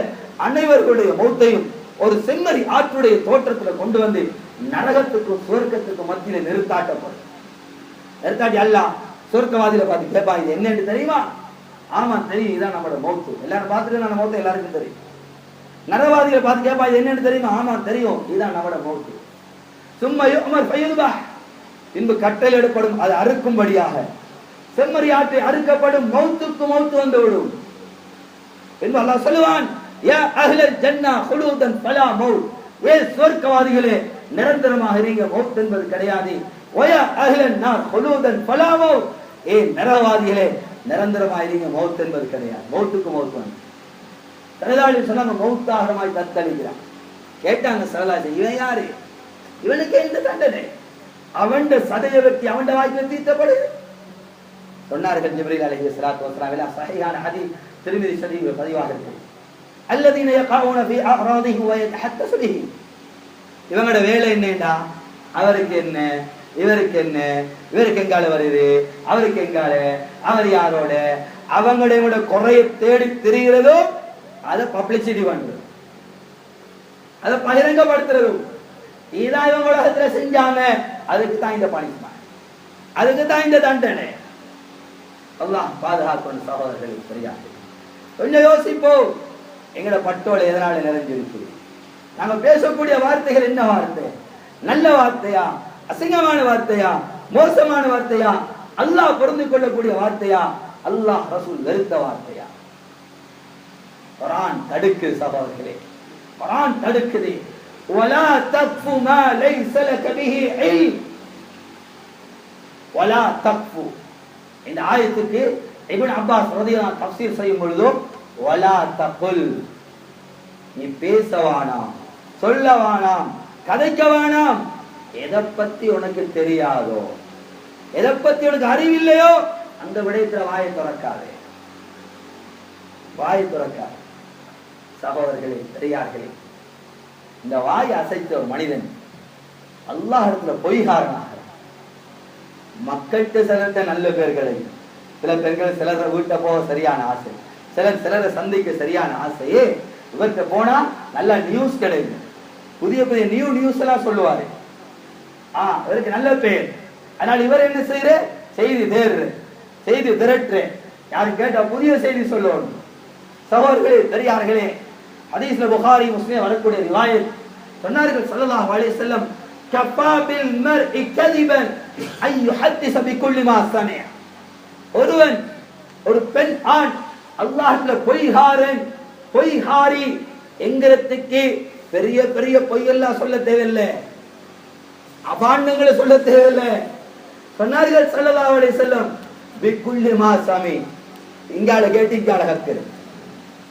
A: அனைவர்களுடைய மௌத்தையும் ஒரு செம்மறி ஆட்டுடைய தோற்றத்தில் கொண்டு வந்து நரகத்துக்கும் சுவர்க்கத்துக்கும் மத்தியில நிறுத்தாட்டப்படும். நிறுத்தாட்டி அல்லாஹ் சொர்க்கவாதியில பார்த்து கேட்பா, இது என்னன்னு தெரியுமா? ஆமா தெரியும், இதான் நம்மளோட மௌத்து. எல்லாரும் பார்த்துட்டு நம்ம மௌத்து எல்லாருக்கும் தெரியும். நரவாதிகளை பார்த்து கேட்பா, இது என்னன்னு தெரியுமா? ஆமா தெரியும், இதுதான் நம்மளோட மௌத்து. சும்மா யுமர் ஃபயுதுபஹ், பின்பு கட்டளை எடுப்படும், அது அறுக்கும்படியாக. செம்மறி ஆட்டை அறுக்கப்படும், மௌத்துக்கு மௌத்து வந்து விடும். பின்பு அல்லாஹ் சொல்லுவான், யா அஹ்லல் ஜன்னா ஹுலூதன் ஃபலா மௌத், ஏ சொர்க்கவாதிகளே நிரந்தரமாக இருங்க, மௌத் என்பது கிடையாது. வயா அஹ்லன் நார் ஹுலூதன் ஃபலா மௌத், ஏ நரகவாதிகளே நிரந்தரமாக இருங்க, மௌத் என்பது கிடையாது. மௌத்துக்கு மௌத் வந்து சரதாளி சொன்னாங்க, மௌத்தாகமாய் தத்தளிக்கிறான். கேட்டாங்க சரதாளி, இவன் யாரு? இவனுக்கு எந்த தண்டனை? அவன் சதையை வெட்டி அவன் வாய்க்கு தீர்த்தப்படுது. சொன்னார்கள் ஜிப்ரீல் அலைஹிஸ்ஸலாத்து வஸ்ஸலாம், சஹீஹான ஹதீஸ் திருமிதி ஷரீஃபில் பதிவாக இருக்கு. அல்லதீன யகஊன ஃபீ அஹ்ராதிஹி வ யதஹத்தஸு பிஹி, இவங்களோட வேலை என்னடா? அவருக்கு என்ன, இவருக்கு என்ன, இவருக்கு எங்கால வருது, அவருக்கு எங்கால, அவர் யாரோட, அவங்களோட குறைய தேடி தெரிகிறதோ அதை பப்ளிசிட்டி பண்றது, அதை பகிரங்கப்படுத்துறதும். இதான் இவங்க உலகத்துல செஞ்சாங்க. அதுக்கு தான் இந்த பனிஷ்மென்ட், அதுக்கு தான் இந்த தண்டனை. அல்லாஹ் பாதுகாக்கணும் சகோதரர்களே. சரியா கொஞ்சம் யோசிப்போம். எங்கட பட்டோல எதனால நிறைஞ்சிருக்கு? நாங்க பேசக்கூடிய வார்த்தைகள் என்ன வார்த்தை? நல்ல வார்த்தையா, அசிங்கமான வார்த்தையா, மோசமான வார்த்தையா, அல்லாஹ் பொருந்து கொள்ளக்கூடிய வார்த்தையா, அல்லாஹ் ரசூல் வெறுத்த வார்த்தையா? குர்ஆன் தடுக்குது சகோதரர்களே, குர்ஆன் தடுக்குது. வலா தக்ஃபு மா லைஸ லக பிஹி இல்ம், வலா தக்ஃபு. இந்த ஆயத்துக்கு இப்னு அப்பாஸ் ரலியல்லாஹு அன்ஹு தஃப்சீர் செய்யும் பொழுது வலா தகுல், நீ பேசவானாம், சொல்லவானாம், கதைக்கவானாம், எதை பத்தி உனக்கு தெரியாதோ, எதை பத்தி உனக்கு அறிவில்லையோ அந்த விடயத்துல வாயை திறக்காதே, வாயை திறக்காது. சகோதரர்களே, பெரியார்களே, இந்த வாய் அசைத்த ஒரு மனிதன் அல்லாஹ் இடத்துல பொய்காரனாக, மக்கள்கிட்ட சிலர்கிட்ட நல்ல பேர்களை, சில பெண்கள் சிலரை வீட்டை போக சரியான ஆசை, சிலரை சந்திக்க சரியான ஆசையே, இவர்கிட்ட போனா நல்ல நியூஸ் கிடைக்கும், புதிய புதிய நியூஸ் எல்லாம் சொல்லுவாரு. இவருக்கு நல்ல பேர், அதனால இவர் என்ன செய்யற, செய்தி தேர்ற, செய்தி திரட்டுற, யாரும் கேட்டா புதிய செய்தி சொல்லணும். சகோதரர்களே, பெரியார்களே, ஹதீஸ்ல புகாரி முஸ்லிம் வரக்கூடிய ரிவாயத் சொன்னார்கள் ஸல்லல்லாஹு அலைஹி வஸல்லம், கஃபா பில் மர்இ கதிபன் ஐ யுஹத்திஸ பிகுல்லி மா சமிஅ. ஒருவன், ஒரு பெண், ஆண் அல்லாஹ்வுல பொய்காரன், பொய்காரி என்கிறதுக்கு பெரிய பெரிய பொய்யெல்லாம் சொல்ல தேவையில்லை, அபாண்டங்களை சொல்ல தேவையில்லை. சொன்னார்கள் ஸல்லல்லாஹு அலைஹி வஸல்லம், பிகுல்லி மா சமி, இங்கால கேட்டு இங்கால கத்துரு,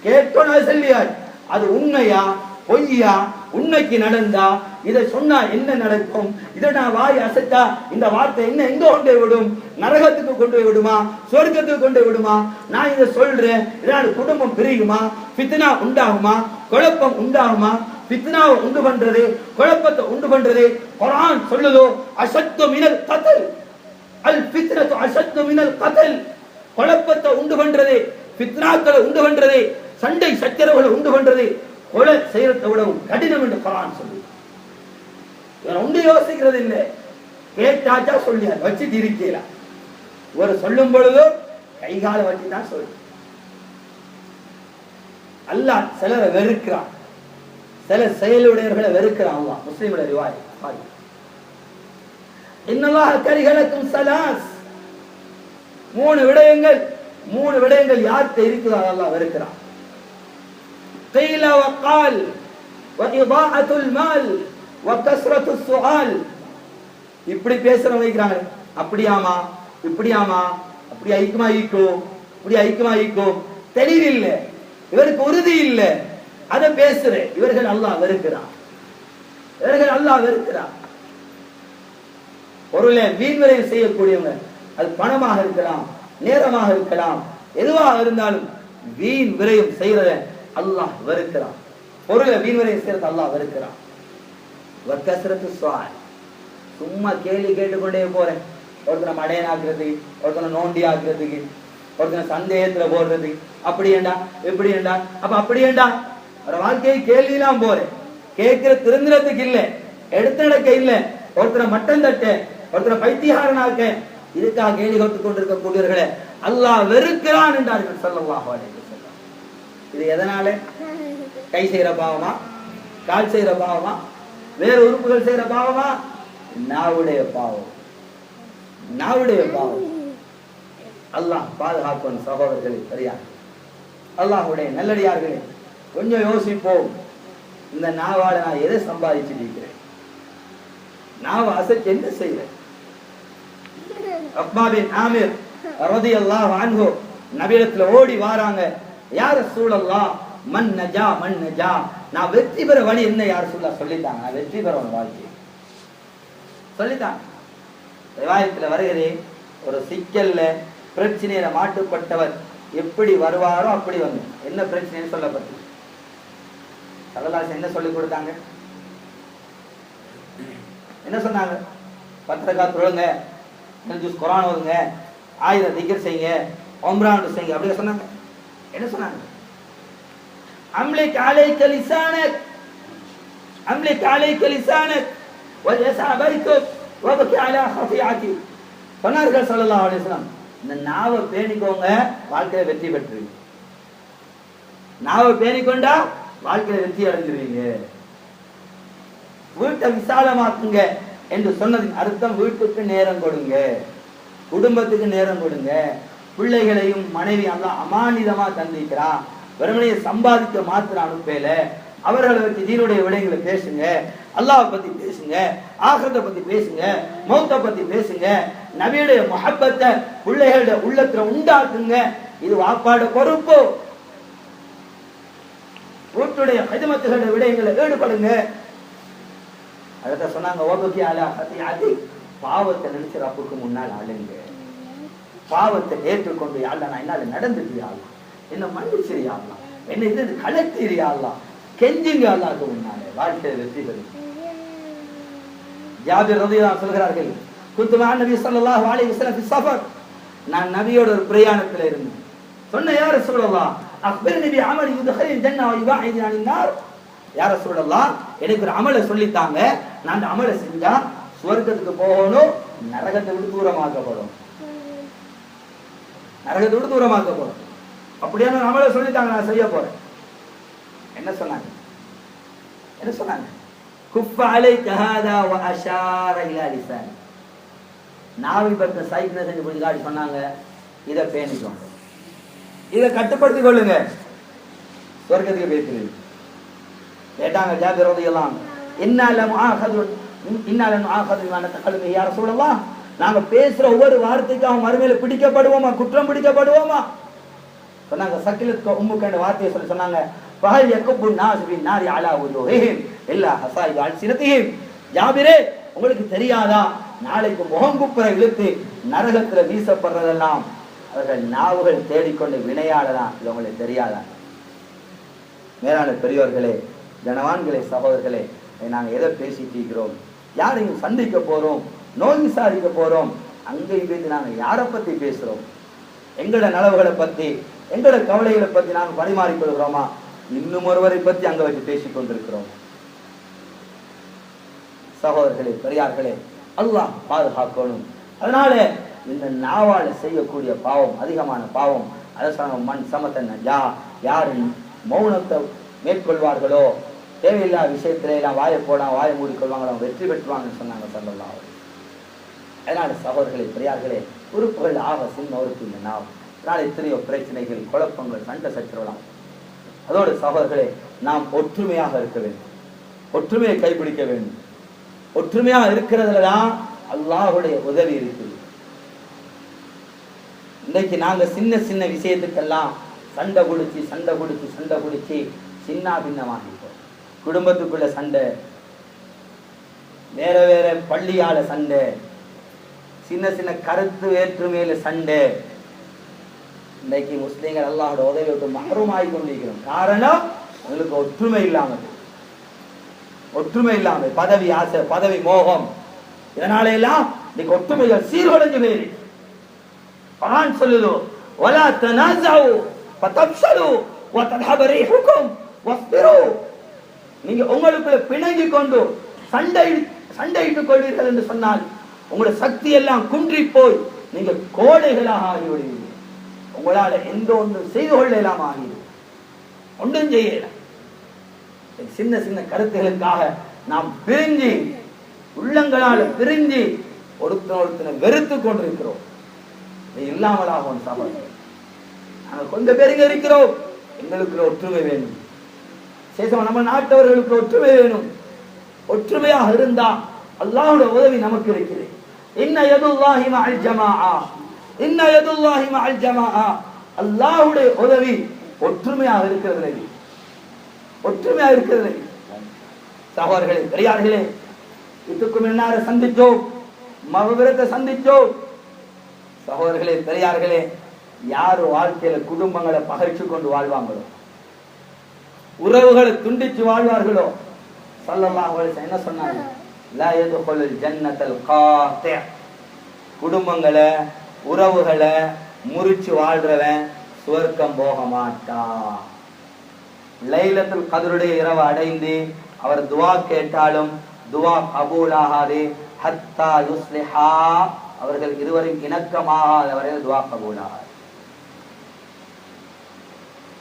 A: கேட்கணும் சொல்லியார், அது உண்மையா பொய்யா, உண்மைக்கு நடந்தா இதை சொன்னா என்ன நடக்கும், இதை நான் வாய் அசைத்தா இந்த வார்த்தை என்ன எங்க கொண்டு விடும், நரகத்துக்கு கொண்டு போய் விடுமா, சொர்க்கத்துக்கு கொண்டு விடுமா, நான் இதை சொல்றேன் இதனால குடும்பம் பிரியுமா, ஃபித்னா உண்டாகுமா, குழப்பம் உண்டாகுமா, ஃபித்னாவை உண்டு பண்றது, குழப்பத்தை உண்டு பண்றது குர்ஆன் சொல்லுதோ, அஷத்து மினல் கத்ல், அல் ஃபித்னத்து அஷத்து மினல் கத்ல், குழப்பத்தை உண்டு பண்றது, ஃபித்னாக்களை உண்டு பண்றது, சண்டை சச்சரவுகளை உண்டு பண்றது கொலை செய்யறதை விடவும் கடினம் என்று குர்ஆன் சொல்லுது. இவன் ஒன்று யோசிக்கிறது இல்லை, கேட்டாச்சா சொல்லியா வச்சுட்டு இருக்கீங்களா, ஒரு சொல்லும் பொழுதோ கைகால வச்சு தான் சொல்லு. அல்லாஹ் சிலரை வெறுக்கிறான், சில செயலுடையவர்களை வெறுக்கிறான். அல்லாஹ் முஸ்லிமுடைய ரிவாயத், இன்னல்லாஹ கரிஹலக்கும் ஸலாஸ், மூணு விடயங்கள் யார்கிட்ட இருக்குதோ அல்லாஹ் வெறுக்கிறான். قيل وقال وإضاعة المال وكثرة السؤال. இப்படி பேசுற வைக்கிறாங்க, அப்படியாமா இப்படியாமா, அப்படி ஐக்குமா ஈக்கோ, இப்படி ஐக்குமா ஈக்கோ, தெளிவில்லை, இவருக்கு உறுதி இல்லை, அதை பேசுற இவர்கள் அல்லாஹ் வெறுக்கிறான், இவர்கள் அல்லாஹ் வெறுக்கிறான். பொருளை வீண்வரையும் செய்யக்கூடியவங்க, அது பணமாக இருக்கலாம், நேரமாக இருக்கலாம், எதுவாக இருந்தாலும் வீண் விரயம் செய்யறத அல்லாஹ் வெறுக்கிறான். பொருளை வீண்வரையும் செய்யறது அல்லாஹ் வெறுக்கிறான். வக்கஸ்ரத்து சுஆல், சும்மா கேள்வி கேட்டுக்கொண்டே போறேன், ஒருத்தனை மடையன் ஆக்குறதுக்கு, ஒருத்தனை நோண்டி ஆக்குறதுக்கு, ஒருத்தனை சந்தேகத்துல போடுறதுக்கு, அப்படி ஏண்டா எப்படி ஏண்டா, அப்ப அப்படி ஏண்டா, ஒரு வாழ்க்கையை கேள்வியெல்லாம் போறேன், கேட்கிற திருந்திரத்துக்கு இல்லை, எடுத்து நடக்க இல்லை, ஒருத்தனை மட்டம் தட்ட, ஒருத்தனை பைத்தியகாரனாக்க, இதுக்காக கேள்வி கொடுத்து கொண்டிருக்கக்கூடியவர்களே அல்லாஹ் வெறுக்கிறான் என்றார்கள் ஸல்லல்லாஹு அலைஹி வஸல்லம். இது எதனால? கை செய்யற பாவமா, கால் செய்யற பாவமா, வேறு உறுப்புகள் செய்யற பாவமா? நாவுடைய பாவம், நாவுடைய பாவம். அல்லாஹ் பாதுகாக்கணும் சகோதரர்களே. சரியா? அல்லாஹ்வுடைய நல்லடியார்களே, கொஞ்சம் யோசிப்போம். இந்த நாவால நான் எதை சம்பாதிச்சுட்டு இருக்கிறேன்? நாவை அசைச்சு என்ன செய்வேன்? உக்பா பின் ஆமிர் ரலியல்லாஹு அன்ஹு நபியிடத்துல ஓடி வாராங்க, யா ரசூலல்லாஹ் மன் நஜா மன் நஜா, நான் வெற்றி பெற வழி என்ன யா ரசூலல்லாஹ் சொல்லிட்டாங்க, நான் வெற்றி பெற ஒரு வாழ்க்கை சொல்லிட்டாங்க. ரிவாயத்துல வருகிறே, ஒரு சிக்கல்ல பிரச்சனையில மாட்டுப்பட்டவர் எப்படி வருவாரோ அப்படி வந்து, என்ன பிரச்சனைன்னு சொல்லப்பட்டு ஸல்லல்லாஹு என்ன சொல்லி கொடுத்தாங்க? என்ன சொன்னாங்க? 10 ரக்காத் தொழுங்க, ஜூஸ் குர்ஆன் ஓதுங்க, 1000 திக்ர் செய்யுங்க, உம்ரான்னு செய்யுங்க, அப்படியே சொன்னாங்க. என்ன சொன்னாங்க? அம்லிக் அலைக லிசானக், அம்லிக் அலைக லிசானக் வயஸா பைத்துக் வபகி அலா ஹஃபியாதி. சொன்னார்கள் ஸல்லல்லாஹு அலைஹி வஸல்லம், இந்த நாவை பேணிக்கோங்க, வாழ்க்கையில வெற்றி பெற்றுவீங்க. நாவை பேணிக்கொண்டா வாழ்க்கையில வெற்றி அடைஞ்சிருவீங்க. வீட்டை விசாலமாக்குங்க என்று சொன்னதின் அர்த்தம் வீட்டுக்கு நேரம் கொடுங்க, குடும்பத்துக்கு நேரம் கொடுங்க. பிள்ளைகளையும் மனைவி அல்லாஹ் அமானிதமா தந்திக்கிறான், வெறுமனையை சம்பாதிக்க மாத்திர அனுப்பல. அவர்களை பற்றி தீனுடைய விடயங்களை பேசுங்க, அல்லாஹ் பத்தி பேசுங்க, ஆகிரத்தை பத்தி பேசுங்க, மௌத்தை பத்தி பேசுங்க, நபியுடைய முஹப்பத்தை பிள்ளைகளுடைய உள்ளத்துல உண்டாக்குங்க. இது வாப்பாட பொறுப்பு. வீட்டுடைய ஹிதமத்துகளுடைய விடயங்களை ஈடுபடுங்க. அதான் சொன்னாங்க, வபகி அலா ஹஃபியாதி, பாவத்தை நினைச்சு ரப்புக்கு முன்னால் அழுங்க. பாவத்தை ஏற்றுக்கொண்டு, யா அல்லாஹ் நான் என்னால நடந்துட்டு, யா அல்லாஹ் என்ன மன்னிச்சிரு, யா அல்லாஹ் என்ன இது கலெக்டர், யா அல்லாஹ் கெஞ்சுங்க அல்லாஹ்க்கு முன்னாலே. வாழ்க்கையில் வெற்றி பெறும். ஜாபிர் ரலியல்லாஹு அன்ஹு சொல்கிறார்கள், குன்து மஅ நபி ஸல்லல்லாஹு அலைஹி வஸல்லம் ஃபி ஸஃபர், நான் நபியோட ஒரு பிரயாணத்துல இருந்தேன். சொன்ன, யா ரசூலல்லாஹ் அக்பிர்னி பி அமலி யுத்ஹில் ஜன்னah வ யுபஇது அனின் நார். யா ரசூலல்லாஹ் எனக்கு ஒரு அமலை சொல்லித்தாங்க, நான் அந்த அமலை செஞ்சா சுவர்க்கத்துக்கு போகணும், நரகத்தை விட்டு தூரமாக்கப்படும், நரகத்தை விட்டு தூரமாக்கப்படும். அப்படியான அமலை சொல்லித்தாங்க, நான் செய்ய போறேன். என்ன சொன்னாங்க? என்ன சொன்னாங்க? குஃப அலைக ஹாதா வ அஷார இலா லிசானி. நாவி பத்த சைக்கிள் செஞ்சு போய் காடி சொன்னாங்க, இதை பேணிக்கோங்க, இதை கட்டுப்படுத்திக் கொள்ளுங்க, சொர்க்கத்துக்கு பேசுறீங்க. கேட்டாங்க ஜாபிர் ரலியல்லாஹு அன்ஹு, இன்னால முஆஹது இன்னால முஆஹது பிமா நதகல்லமு யா ரசூலல்லாஹ், நாங்க பேசுற ஒவ்வொரு வார்த்தைக்கும் மறுமையில பிடிக்கப்படுவோமா, குற்றம் பிடிக்கப்படுவோமா? சொன்னாங்க, சக்கிலத் உம்முக்கு என்ற வார்த்தையை சொல்லி சொன்னாங்க, ஃபஹல் யகுபு நாஸ் பின் நாரி அலா வுஜூஹிஹிம் இல்லா ஹஸாயிது அல்சினதிஹிம். ஜாபிரே, உங்களுக்கு தெரியாதா, நாளைக்கு முகங்குப்புற இழுத்து நரகத்துல வீசப்படுறதெல்லாம் அவர்கள் நாவுகள் தேடிக்கொண்டு வினையாடலாம், இது உங்களுக்கு தெரியாதா? மேலான பெரியோர்களே, கனவான்களே, சகோதரர்களே, நாங்கள் எதை பேசிட்டு இருக்கிறோம்? யாரையும் சந்திக்க போறோம், நோய் விசாரிக்க போறோம், அங்கேயும் போய் நாங்கள் யாரை பத்தி பேசுறோம்? எங்களோட நலவுகளை பத்தி, எங்களோட கவலைகளை பத்தி நாங்கள் பரிமாறிக்கொள்கிறோமா? இன்னும் ஒருவரை பத்தி அங்க வச்சு பேசிக் கொண்டிருக்கிறோம். சகோதரர்களே, பெரியார்களே, அல்லாஹ் பாதுகாக்கணும். அதனால இந்த நாவால செய்யக்கூடிய பாவம் அதிகமான பாவம். அதை சொன்னாங்க, மண் சமத்தன் யாரு மௌனத்தை மேற்கொள்வார்களோ, தேவையில்லாத விஷயத்தில எல்லாம் வாயை வாயை மூடிக்கொள்வாங்களோ, வெற்றி பெற்றுவாங்கன்னு சொன்னாங்க ஸல்லல்லாஹு அலைஹி வஸல்லம். அதனால சகோதரர்களே, பெரியார்களே, உறுப்புகள் ஆக சின்னவருக்கு இந்த நாவ். அதனால எத்தனையோ பிரச்சனைகள், குழப்பங்கள், சண்டை சச்சரவலாம். அதோடு சகோதரர்களே, நாம் ஒற்றுமையாக இருக்க வேண்டும், ஒற்றுமையை கைப்பிடிக்க வேண்டும். ஒற்றுமையாக இருக்கிறதுலதான் அல்லாஹ்வுடைய உதவி இருக்குது. இன்னைக்கு நாங்க சின்ன சின்ன விஷயத்துக்கெல்லாம் சண்டை குடிச்சு சின்ன பின்னமாகிட்டோம். குடும்பத்துக்குள்ள சண்டை, வேற வேற பள்ளியால சண்டை, சின்ன சின்ன கருத்து வேற்றுமையில சண்டை. இன்னைக்கு முஸ்லீம்கள் அல்லாஹ்வோட உதவி விட்டு மஹ்ரூமாகி கொண்டிருக்கிறோம். காரணம், அவங்களுக்கு ஒற்றுமை இல்லாமல் பதவி ஆசை, பதவி மோகம், இதனால எல்லாம் இன்னைக்கு ஒற்றுமைகள் சீர்குலைஞ்சு போயிரு. குர்ஆன் சொல்லுது, வலா தனாஸவு ஃபதஃஷலு வ தذهب ريحكم واصبروا. நீங்க உங்களுக்குள்ள பிணங்கி கொண்டு சண்டையிட்டுக் கொள்வீர்கள் என்று சொன்னால் உங்களுடைய சக்தி எல்லாம் குன்றி போய் நீங்க கோடைகளாக ஆகிவிடுவீங்க. உங்களால எந்த ஒன்று செய்து கொள்ளலாம் ஆகிடும், ஒன்றும் செய்யலாம். சின்ன சின்ன கருத்துகளுக்காக நாம் பிரிஞ்சு, உள்ளங்களால பிரிஞ்சு ஒருத்தனை வெறுத்து கொண்டிருக்கிறோம். இது இல்லாமலாகும் சகோதரர். நாங்கள் கொஞ்சம் பேருங்க இருக்கிறோம், எங்களுக்கு ஒற்றுமை வேணும். சேசமா நம்ம நாட்டவர்களுக்கு ஒற்றுமை வேணும். ஒற்றுமையாக இருந்தா அல்லாஹ்வுடைய உதவி நமக்கு இருக்குது. இன்ன யதுல்லாஹி மஅல் ஜமாஆ, இன்ன யதுல்லாஹி மஅல் ஜமாஆ. அல்லாஹ்வுடைய உதவி ஒற்றுமையாக இருக்கிறது, ஒற்றுமையாக இருக்கிறது. சகோதரர்களே, பெரியார்களே, இதுக்கு முன்னார சந்திச்சோம், மகவிரத்தை சந்திச்சோம். சகோதரர்களே, பெரியார்களே, யார் வாழ்க்கையில குடும்பங்களை பகைச்சு கொண்டு வாழ்வாங்களோ, உறவுகளை துண்டிச்சு வாழ்வார்களோ, ஸல்லல்லாஹு அலைஹி வஸல்லம் என்ன சொன்னாங்க? லா யதுகுலுல் ஜன்னத்தல் காத்தி', குடும்பங்களை உறவுகளை முறிச்சு வாழ்றவன் சுவர்க்கம் போக மாட்டான். லைலத்துல் கத்ருடைய இரவு அடைந்து அவர் துவா கேட்டாலும் துவா கபூலாகாது. ஹத்தா யுஸ்லிஹா, அவர்கள் இருவரும் இணக்கமாகாத வரையில் துவா கபூலாகாது.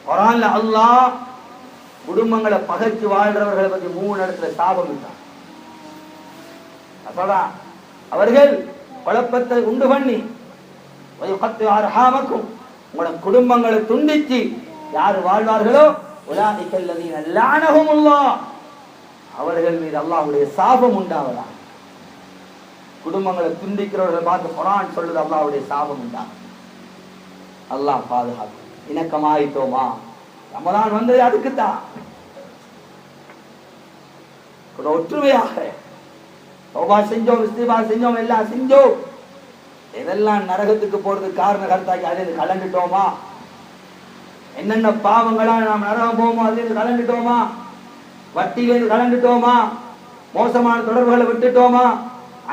A: குர்ஆன்ல அல்லாஹ் குடும்பங்களை பகைச்சு வாழ்றவர்களை பத்தி 3 இடத்துல சாபம் விட்டான். சொல்றான், அவர்கள் குழப்பத்தை உண்டு பண்ணி உங்களோட குடும்பங்களை துண்டிச்சு யாரு வாழ்வார்களோ உலாஇகல்லதீன லஅனஹுமுல்லாஹ், அவர்கள் மீது அல்லாஹ்வுடைய சாபம் உண்டாவதா. குடும்பங்களை துண்டிக்கிறவர்கள் பார்த்து குர்ஆன் சொல்லுது அல்லாஹ்வுடைய சாபம் உண்டா. அல்லாஹ் பாதுகாப்பு. இணக்கமாயிட்டோமா? ரமலான் வந்தது அதுக்குத்தான். ஒற்றுமையாக தௌபா செஞ்சோம், இஸ்திக்பார் செஞ்சோம், எல்லாம் செஞ்சோம். இதெல்லாம் நரகத்துக்கு போறதுக்கு காரண கருத்தாக்கி அதில் கலந்துட்டோமா? என்னென்ன பாவங்களா நாம் நரகம் போவோமோ அதில் கலந்துட்டோமா? வட்டியிலிருந்து கலந்துட்டோமா? மோசமான தொடர்புகளை விட்டுட்டோமா?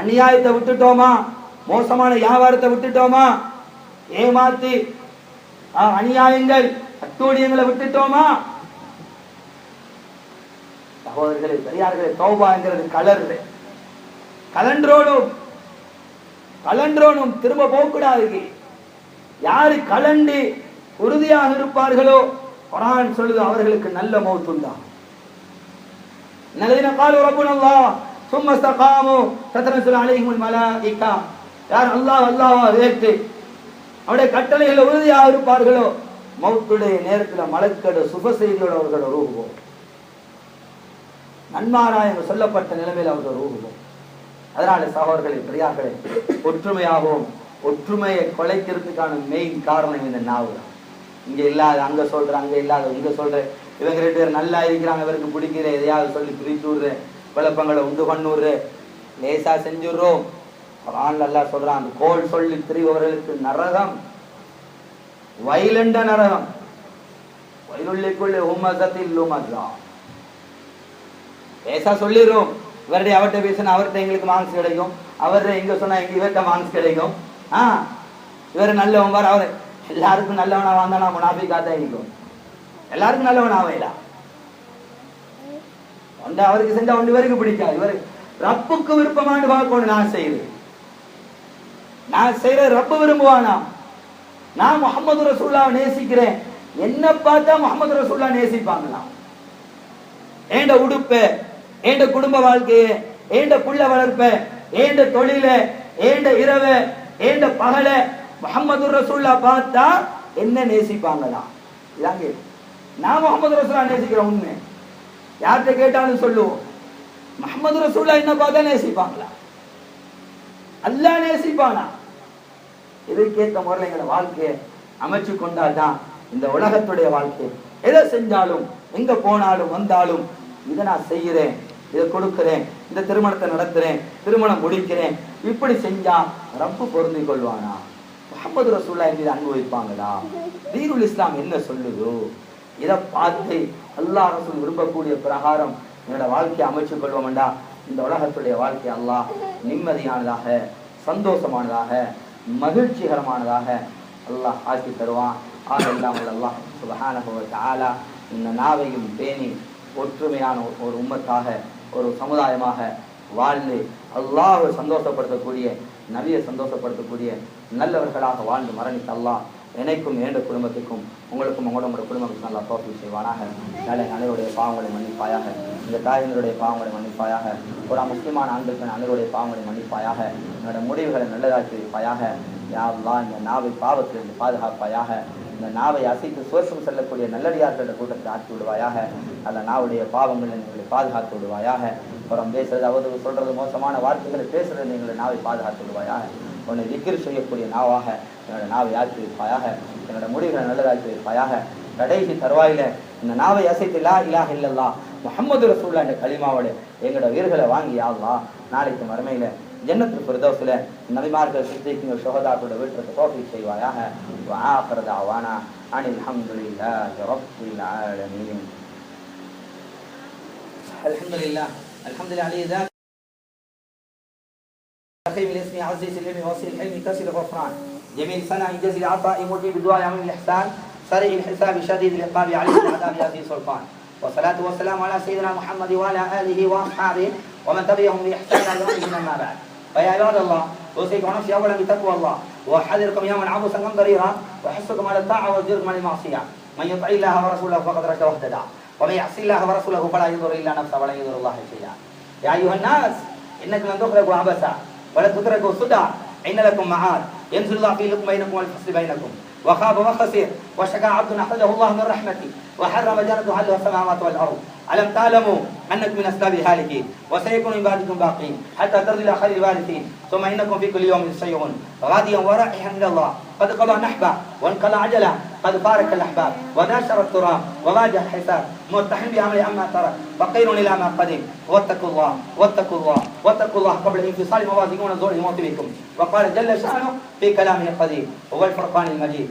A: அநியாயத்தை விட்டுட்டோமா? மோசமான வியாபாரத்தை விட்டுட்டோமா? ஏமாத்தி அநியாயங்கள் அட்டூழியங்களை விட்டுட்டோமா? சகோதரர்களே, பெரியார்களே, தௌபாங்கிறது கலன்றோனும் திரும்ப போகக்கூடாது. யாரு கலண்டு உறுதியாக இருப்பார்களோ குர்ஆன் சொல்லுது அவர்களுக்கு நல்ல மௌத் உண்டா. الذين قالوا ربنا الله ثم استقاموا تتنزل عليهم الملائكة, யார் அல்லாஹ் ஏற்று அவருடைய கட்டளைகள் உறுதியாக இருப்பார்களோ மௌத்துடைய நேரத்தில் மலக்கடு சுப செய்தியோடு அவர்கள் ரூபுவோம். நன்மாராயம் சொல்லப்பட்ட நிலைமையில் அவர்கள் ரூபுவோம். அதனால சகோதரர்களே, பெரியார்களே, ஒற்றுமையாகவும் ஒற்றுமையை குலைக்கிறதுக்கான மெயின் காரணம் இந்த நாவு தான். இங்க இல்லாத அங்க சொல்ற, அங்க இல்லாத இங்க சொல்ற, இவங்க 2 பேர் நல்லா இருக்கிறாங்க, இவருக்கு பிடிக்கிற எதையாவது சொல்லி பிரித்து விடுற, குழப்பங்களை உண்டு பண்ணுற, லேசா செஞ்சுடுறோம். குர்ஆன்ல அல்லாஹ் சொல்றான், அந்த கோல் சொல்லி திரிபவர்களுக்கு நரகம், வைலண்ட நரகம். வயலுள்ளிக்குள்ளே ஹுமஸத்தில் லுமஸா. லேசா சொல்லிடுறோம், இவருடைய அவர்கிட்ட பேசினா அவர்கிட்ட எங்களுக்கு மார்க்ஸ் கிடைக்கும், அவர்கிட்ட எங்க சொன்னா எங்க இவர்கிட்ட மார்க்ஸ் கிடைக்கும். இவர் நல்லவன் பார், அவர் எல்லாருக்கும் நல்லவனா வந்தானா முனாஃபிக்காத்தான் இருக்கும். எல்லாருக்கும் நல்லவன் ஆவையில ஒன்று அவருக்கு செஞ்சா ஒன்று இவருக்கு பிடிக்காது. இவர் ரப்புக்கு விருப்பமானு பார்க்கணும். நான் செய்யற ரப்பு விரும்புவானா? நான் முஹம்மது ரசூலுல்லாஹ் நேசிக்கிறேன், என்ன பார்த்தா முஹம்மது ரசூலுல்லாஹ் நேசிப்பாங்களாம். ஏண்ட உடுப்ப, ஏண்ட குடும்ப வாழ்க்கைய, ஏண்ட புள்ள வளர்ப்ப, ஏண்ட தொழில, ஏண்ட இரவ, ஏண்ட பகல முஹம்மது ரசூலுல்லாஹ் பார்த்தா என்ன நேசிப்பாங்களாம். இதாங்க நான் முஹம்மது ரசூலுல்லாஹ் நேசிக்கிறேன். உண்மை யார்கிட்ட கேட்டாலும் சொல்லுவோம், முஹம்மது ரசூலுல்லாஹ் என்ன பார்த்தா நேசிப்பாங்களா? அல்லாஹ் நேசிப்பானா? இதுக்கேற்ற முறையில் எங்களோட வாழ்க்கையை அமைச்சு கொண்டால்தான் இந்த உலகத்துடைய வாழ்க்கை. எதை செஞ்சாலும், எங்க போனாலும் வந்தாலும், இதை நான் செய்கிறேன், இதை கொடுக்கிறேன், இந்த திருமணத்தை நடத்துறேன், திருமணம் முடிக்கிறேன், இப்படி செஞ்சா ரப்பு பொருந்தி கொள்வானா? முஹம்மது ரசூலுல்லாஹ் என்று அனுபவிப்பாங்களா? தீனுல் இஸ்லாம் என்ன சொல்லுதோ இதை பார்த்து அல்லாஹ் ரசூல் விரும்பக்கூடிய பிரகாரம் என்னோட வாழ்க்கையை அமைச்சு கொள்வோம்டா இந்த உலகத்துடைய வாழ்க்கை அல்லாஹ் நிம்மதியானதாக, சந்தோஷமானதாக, மகிழ்ச்சிகரமானதாக அல்லாஹ் ஆக்கி தருவான். ஆகல்லாமல் அல்லாஹ் சுப்ஹானஹு வ தஆலா இந்த நாவையும் பேணி ஒற்றுமையான ஒரு உம்மத்தாக, ஒரு சமுதாயமாக வாழ்ந்து அல்லாஹ்வை சந்தோஷப்படுத்தக்கூடிய, நபியை சந்தோஷப்படுத்தக்கூடிய நல்லவர்களாக வாழ்ந்து மரணித்த அல்லாஹ் எனக்கும் ஏண்ட குடும்பத்துக்கும் உங்களுக்கும் உங்களோட குடும்பத்துக்கும் நல்லா தோல்வி செய்வானாக. நாளை அனைவருடைய பாவங்களை மன்னிப்பாயாக, இந்த தாயினருடைய பாவங்களை மன்னிப்பாயாக, ஒரு முஸ்லிமான ஆண்களுக்கு அனைவருடைய பாவங்களை மன்னிப்பாயாக, என்னோட முடிவுகளை நல்லதாக்கி வைப்பாயாக. யா அல்லாஹ் இந்த நாவை பாவத்திலிருந்து பாதுகாப்பாயாக, இந்த நாவை அசைத்து சுவர்க்கம் செல்லக்கூடிய நல்லடியார்களோட கூட்டத்தை ஆக்கி விடுவாயாக. அந்த நாவுடைய பாவங்களை எங்களை பாதுகாத்து விடுவாயாக. அப்புறம் பேசுறது, அவதூறு சொல்றது, மோசமான வார்த்தைகளை பேசுறது எங்களை நாவை பாதுகாத்து விடுவாயாக. உன்னை திக்ர் செய்யக்கூடிய நாவாக என்னோட நாவை ஆக்கி வைப்பாயாக. என்னோட முடிவுகளை நல்லதாக்கி வைப்பாயாக. கடைசி தருவாயில இந்த நாவை அசைத்து லா இலாஹ இல்லல்லாஹ் முஹம்மது ரசூலுல்லாஹ் என்ற கலிமாவோட எங்களோட உயிர்களை வாங்கி யா அல்லாஹ் நாளைக்கு மறுமையில ஜன்னத்துல் ஃபிர்தௌஸ்ல நபிமார்கள், சித்திகீன்கள், ஷுஹதாக்களோட வீட்டுக்கு தௌஃபீக் செய்வாயாக. வ ஆகிரு தஅவானா அனில் ஹம்துலில்லாஹி ரப்பில் ஆலமீன். அல்ஹம்துலில்லாஹ் அல்ஹம்துலில்லாஹ். اسمي عزيز العلم وسيل الحلم كسر الغفران جميل سنة جزيل العطاء مجيب الدعاء عميم الإحسان سريع الحساب شديد العقاب عليه العذاب ذي سلطان والصلاة والسلام على سيدنا محمد وعلى آله وأصحابه ومن تبعهم بإحسان إلى يوم الدين أما بعد. فيا عباد الله أوصيكم نفسي أولا بتقوى الله وأحذركم يوما عبوسا قمطريرا وأحثكم على الطاعة وأزجركم عن المعصية. من يطع الله ورسوله فقد رشد واهتدى ومن يعصي الله ورسوله فلا يضر إلا نفسه ولا يضر الله شيئا. يا أيها الناس إنكم لن تخرجوا عبثا ولا تتركوا سدى إن لكم معاد ينزل الله في لكم بينكم والفصل بينكم وخاب وخسر وشكى عبد أخرجه الله من رحمته وحرم جنته حلها السماوات والأرض. ألم تعلموا أنكم من أسباب الهالكين وسيكون من بعدكم باقين حتى ترضي إلى خير الوارثين ثم إنكم في كل يوم تسيرون غاديا ورائحا إلى الله قد قضى نحبه وانقلع عجله قد فارق الأحباب وناشر التراب وواجه الحساب مرتحم بعمل أما ترك فقير إلى ما قدم واتقوا الله واتقوا الله واتقوا الله قبل انفصال موازينون الظلم الموت بكم. وقال جل شأنه في كلامه القديم هو الفرقان المجيد.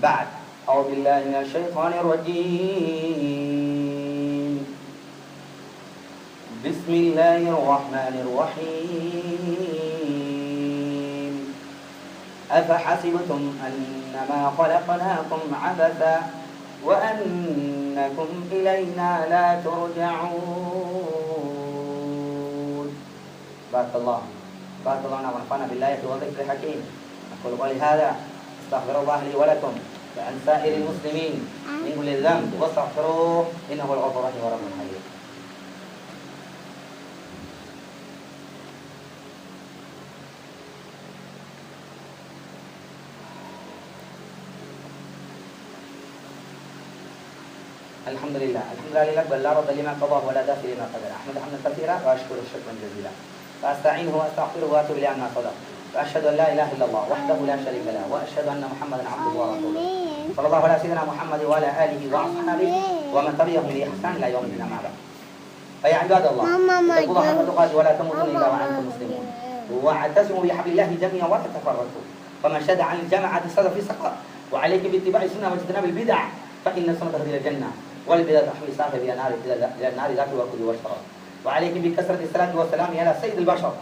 A: بعد أعوذ بالله من الشيطان الرجيم بسم الله الرحمن الرحيم أفحسبتم أنما خلقناكم عبثا وأنكم إلينا لا ترجعون. بارك الله ونفعنا بالآية والذكر الحكيم. أقول قولي هذا استغفر الله لي ولكم وعن سائر المسلمين من كل ذنب واستغفروه إنه هو الغفور الرحيم ورب الحليم. الحمد لله لك بل لا رد لما قضاه ولا دافع لما قدر. أحمد حمدا كثيرا وأشكر شكرا جزيلا فأستعينه وأستغفره وأتوب إليه عما صدق وأشهد أن لا إله إلا الله وحده لا شريك له وأشهد أن محمدا عبده ورسوله صلى الله على سيدنا محمد وعلى آله وأصحابه ومن تبعهم بإحسان إلى يوم الدين أما بعد. فيا عباد الله اتقوا الله حق تقاته ولا تموتن إلا وأنتم مسلمون واعتصموا بحبل الله جميعا ولا تفرقوا فمن شد عن الجماعة صدى في سقط وعليك باتباع السنة واجتناب البدع فإن السنة تهدي إلى الجنة والبدع تحمي صاحبها إلى النار ذات الوقود والشراب. وعليك بكثرة الصلاة والسلام على سيد البشر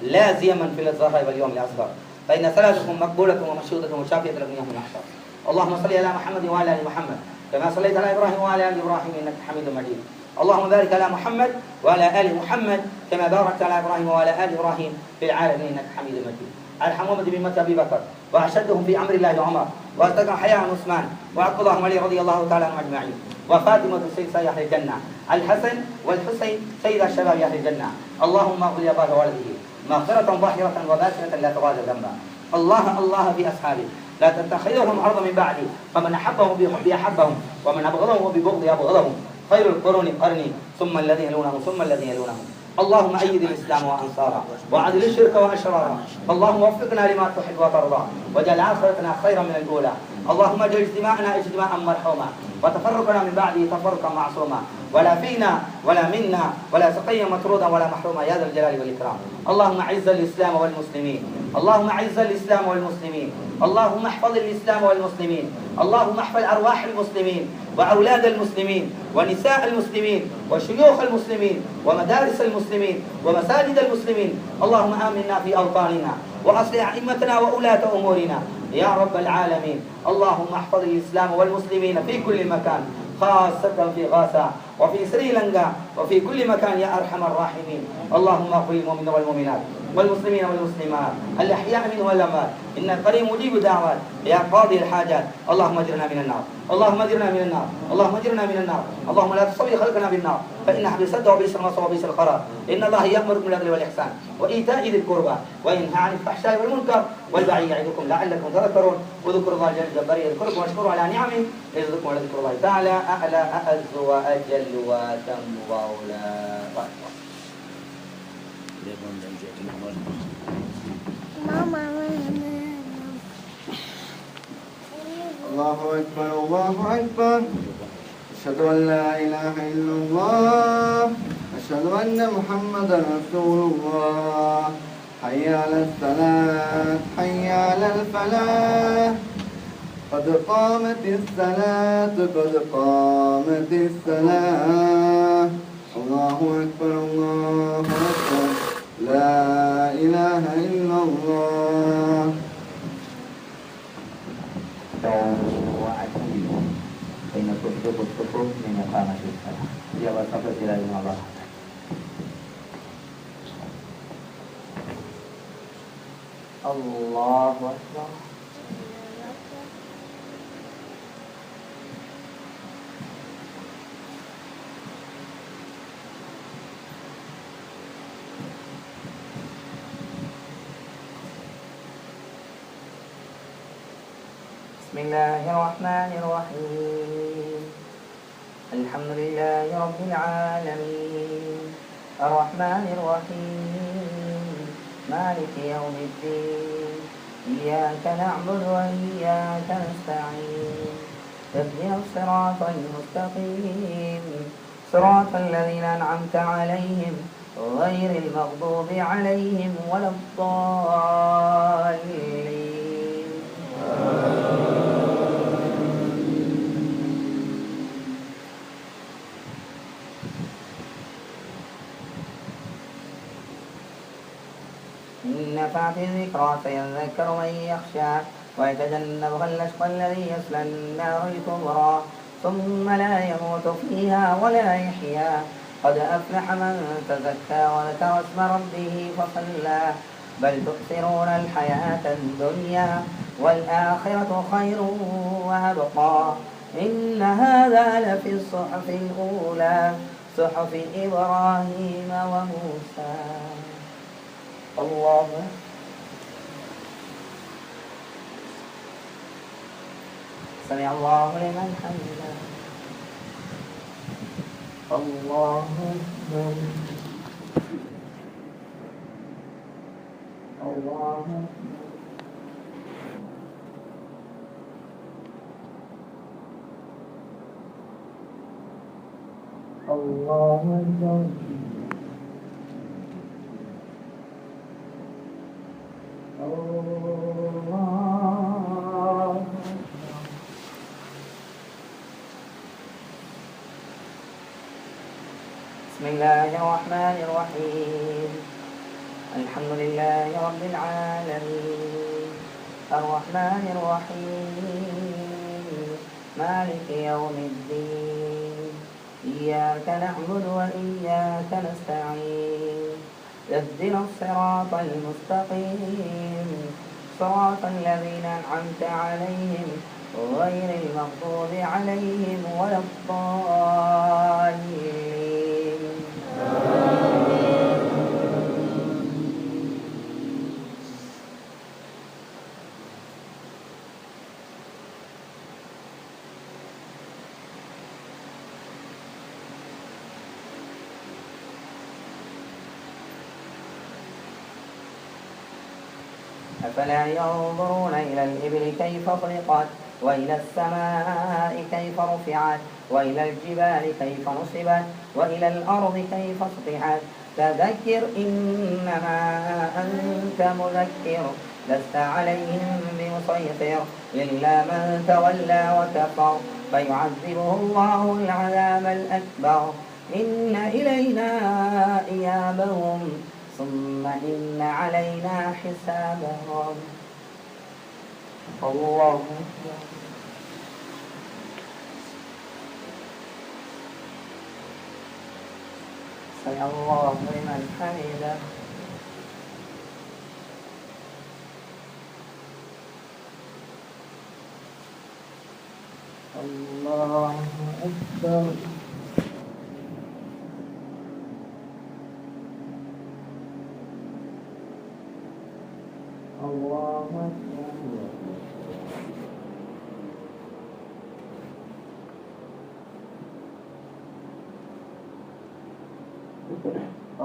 A: لا زيما في الظاهر واليوم الأصغر فإن صلاتكم مقبولة ومشهودة وشافية لكم يوم المحشر. اللهم صل على محمد وعلى آل محمد كما صليت على إبراهيم وعلى آل إبراهيم إنك حميد مجيد. اللهم بارك على محمد وعلى آل محمد كما باركت على إبراهيم وعلى آل إبراهيم في العالمين إنك حميد مجيد. أرحم أمتي بأمة أبي بكر وأشدهم في أمر الله عمر وأتقى حياء عثمان وعبد الله علي رضي الله تعالى عنهم أجمعين وفاطمة سيد أهل الجنة الحسن والحسين سيد الشباب أهل الجنة. اللهم اغفر لأباه وولده مغفرة ظاهرة وباطنة لا تغادر ذنبا. الله في أصحابه لا تتخذهم عرضا من بعدي فمن أحبهم بحبي أحبهم ومن أبغضهم ببغضي أبغضهم خير القرون قرني ثم الذين يلونهم ثم الذين يلونهم. اللهم أيد الإسلام وأنصاره وعدل الشرك وأشراره. اللهم وفقنا لما تحب وترضى واجعل آخرتنا خيرا من الأولى. اللهم اجعل اجتماعنا اجتماعا مرحوما وتفرقنا من بعده تفرقا معصوما ولا فينا ولا منا ولا سقيا مطرودا ولا محروما يا ذا الجلال والإكرام. اللهم أعز الإسلام والمسلمين اللهم أعز الإسلام والمسلمين اللهم احفظ الإسلام والمسلمين اللهم احفظ أرواح المسلمين وأولاد المسلمين ونساء المسلمين وشيوخ المسلمين ومدارس المسلمين ومساجد المسلمين. اللهم آمنا في أوطاننا وأصلح أئمتنا وولاة أمورنا يا رب العالمين. اللهم احفظ الإسلام والمسلمين في كل مكان خاصة في غزة وفي سريلانكا وفي كل مكان يا أرحم الراحمين. اللهم اغفر للمؤمنين والمؤمنات والمسلمين والمسلمات الأحياء منهم والأموات إنك قريب مجيب الدعوات يا قاضي الحاجات. اللهم اجرنا من النار اللهم اجرنا من النار اللهم اجرنا من النار. اللهم لا تصوي خلقنا بالنار فإن حبسته وبئس المصير وبئس القرار. إن الله يأمركم بالعدل والإحسان وإيتاء ذي القربى وينهى عن الفحشاء والمنكر والبغي يعظكم لعلكم تذكرون. وذكروا الله الجبار يذكركم واشكروا على نعمه يزدكم ولذكر الله تعالى أعلى أعز وأجل وأتم وأولى.
B: الله أكبر الله أكبر أشهد أن لا إله إلا الله أشهد أن محمدا رسول الله. حي على الصلاة حي على الفلاح قد قامت الصلاة قد قامت الصلاة. الله أكبر لا إله إلا الله
A: cukup minyak panas kita. Dia wasapa sila yung Allah. Allahu Akbar. Bismillahirrahmanirrahim. Alhamdulillahi Rabbil Alamin. Ar-Rahmanirrahim. Maliki yawmiddin. Iyyaka na'budu wa iyyaka nasta'in. Ihdina as-siratal mustaqim. Siratal ladzina an'amta 'alaihim ghairil maghdubi 'alaihim waladdallin. إن نفعت الذكرى سيذكر من يخشى ويتجنبها الأشقى الذي يصلى النار الكبرى ثم لا يموت فيها ولا يحيا قد أفلح من تزكى وذكر اسم ربه فصلى بل تؤثرون الحياة الدنيا والآخرة خير وأبقى إن هذا لفي الصحف الأولى صحف إبراهيم وموسى. الله سمع الله لمن حمده. الله أكبر. الله أكبر. الله أكبر. بسم الله الرحمن الرحيم. الحمد لله رب العالمين. الرحمن الرحيم. مالك يوم الدين. إياك نعبد وإياك نستعين. اهدنا الصراط المستقيم صراط الذين أنعمت عليهم غير المغضوب عليهم ولا الضالين. أفلا ينظرون إلى الإبل كيف خلقت وإلى السماء كيف رفعت وإلى الجبال كيف نصبت وإلى الأرض كيف سطحت فذكر إنما أنت مذكر لست عليهم بمسيطر إلا من تولى وكفر فيعذبه الله العذاب الأكبر إن إلينا إيابهم ثم إن علينا حسابهم. الله أكبر. سمع الله لمن حمده. الله أكبر. الله أكبر.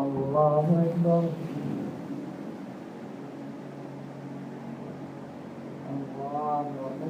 A: الله أكبر. الله أكبر.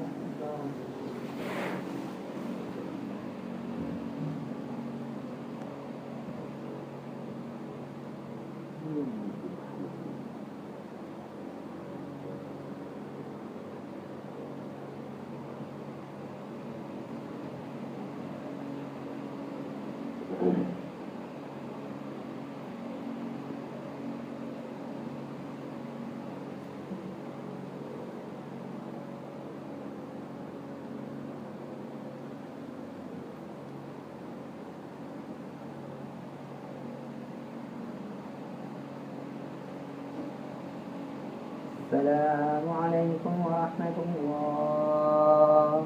A: السلام عليكم ورحمة الله.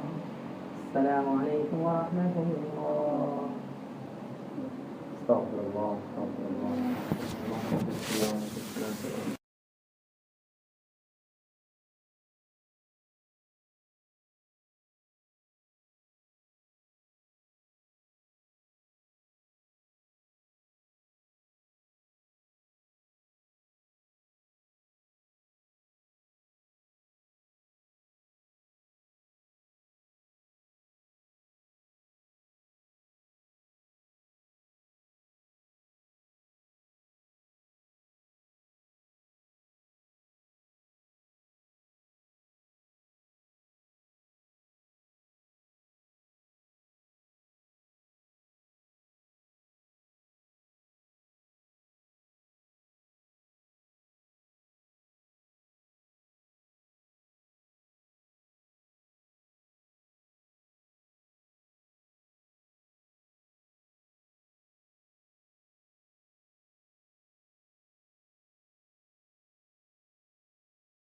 A: السلام عليكم ورحمة الله. استغفر الله.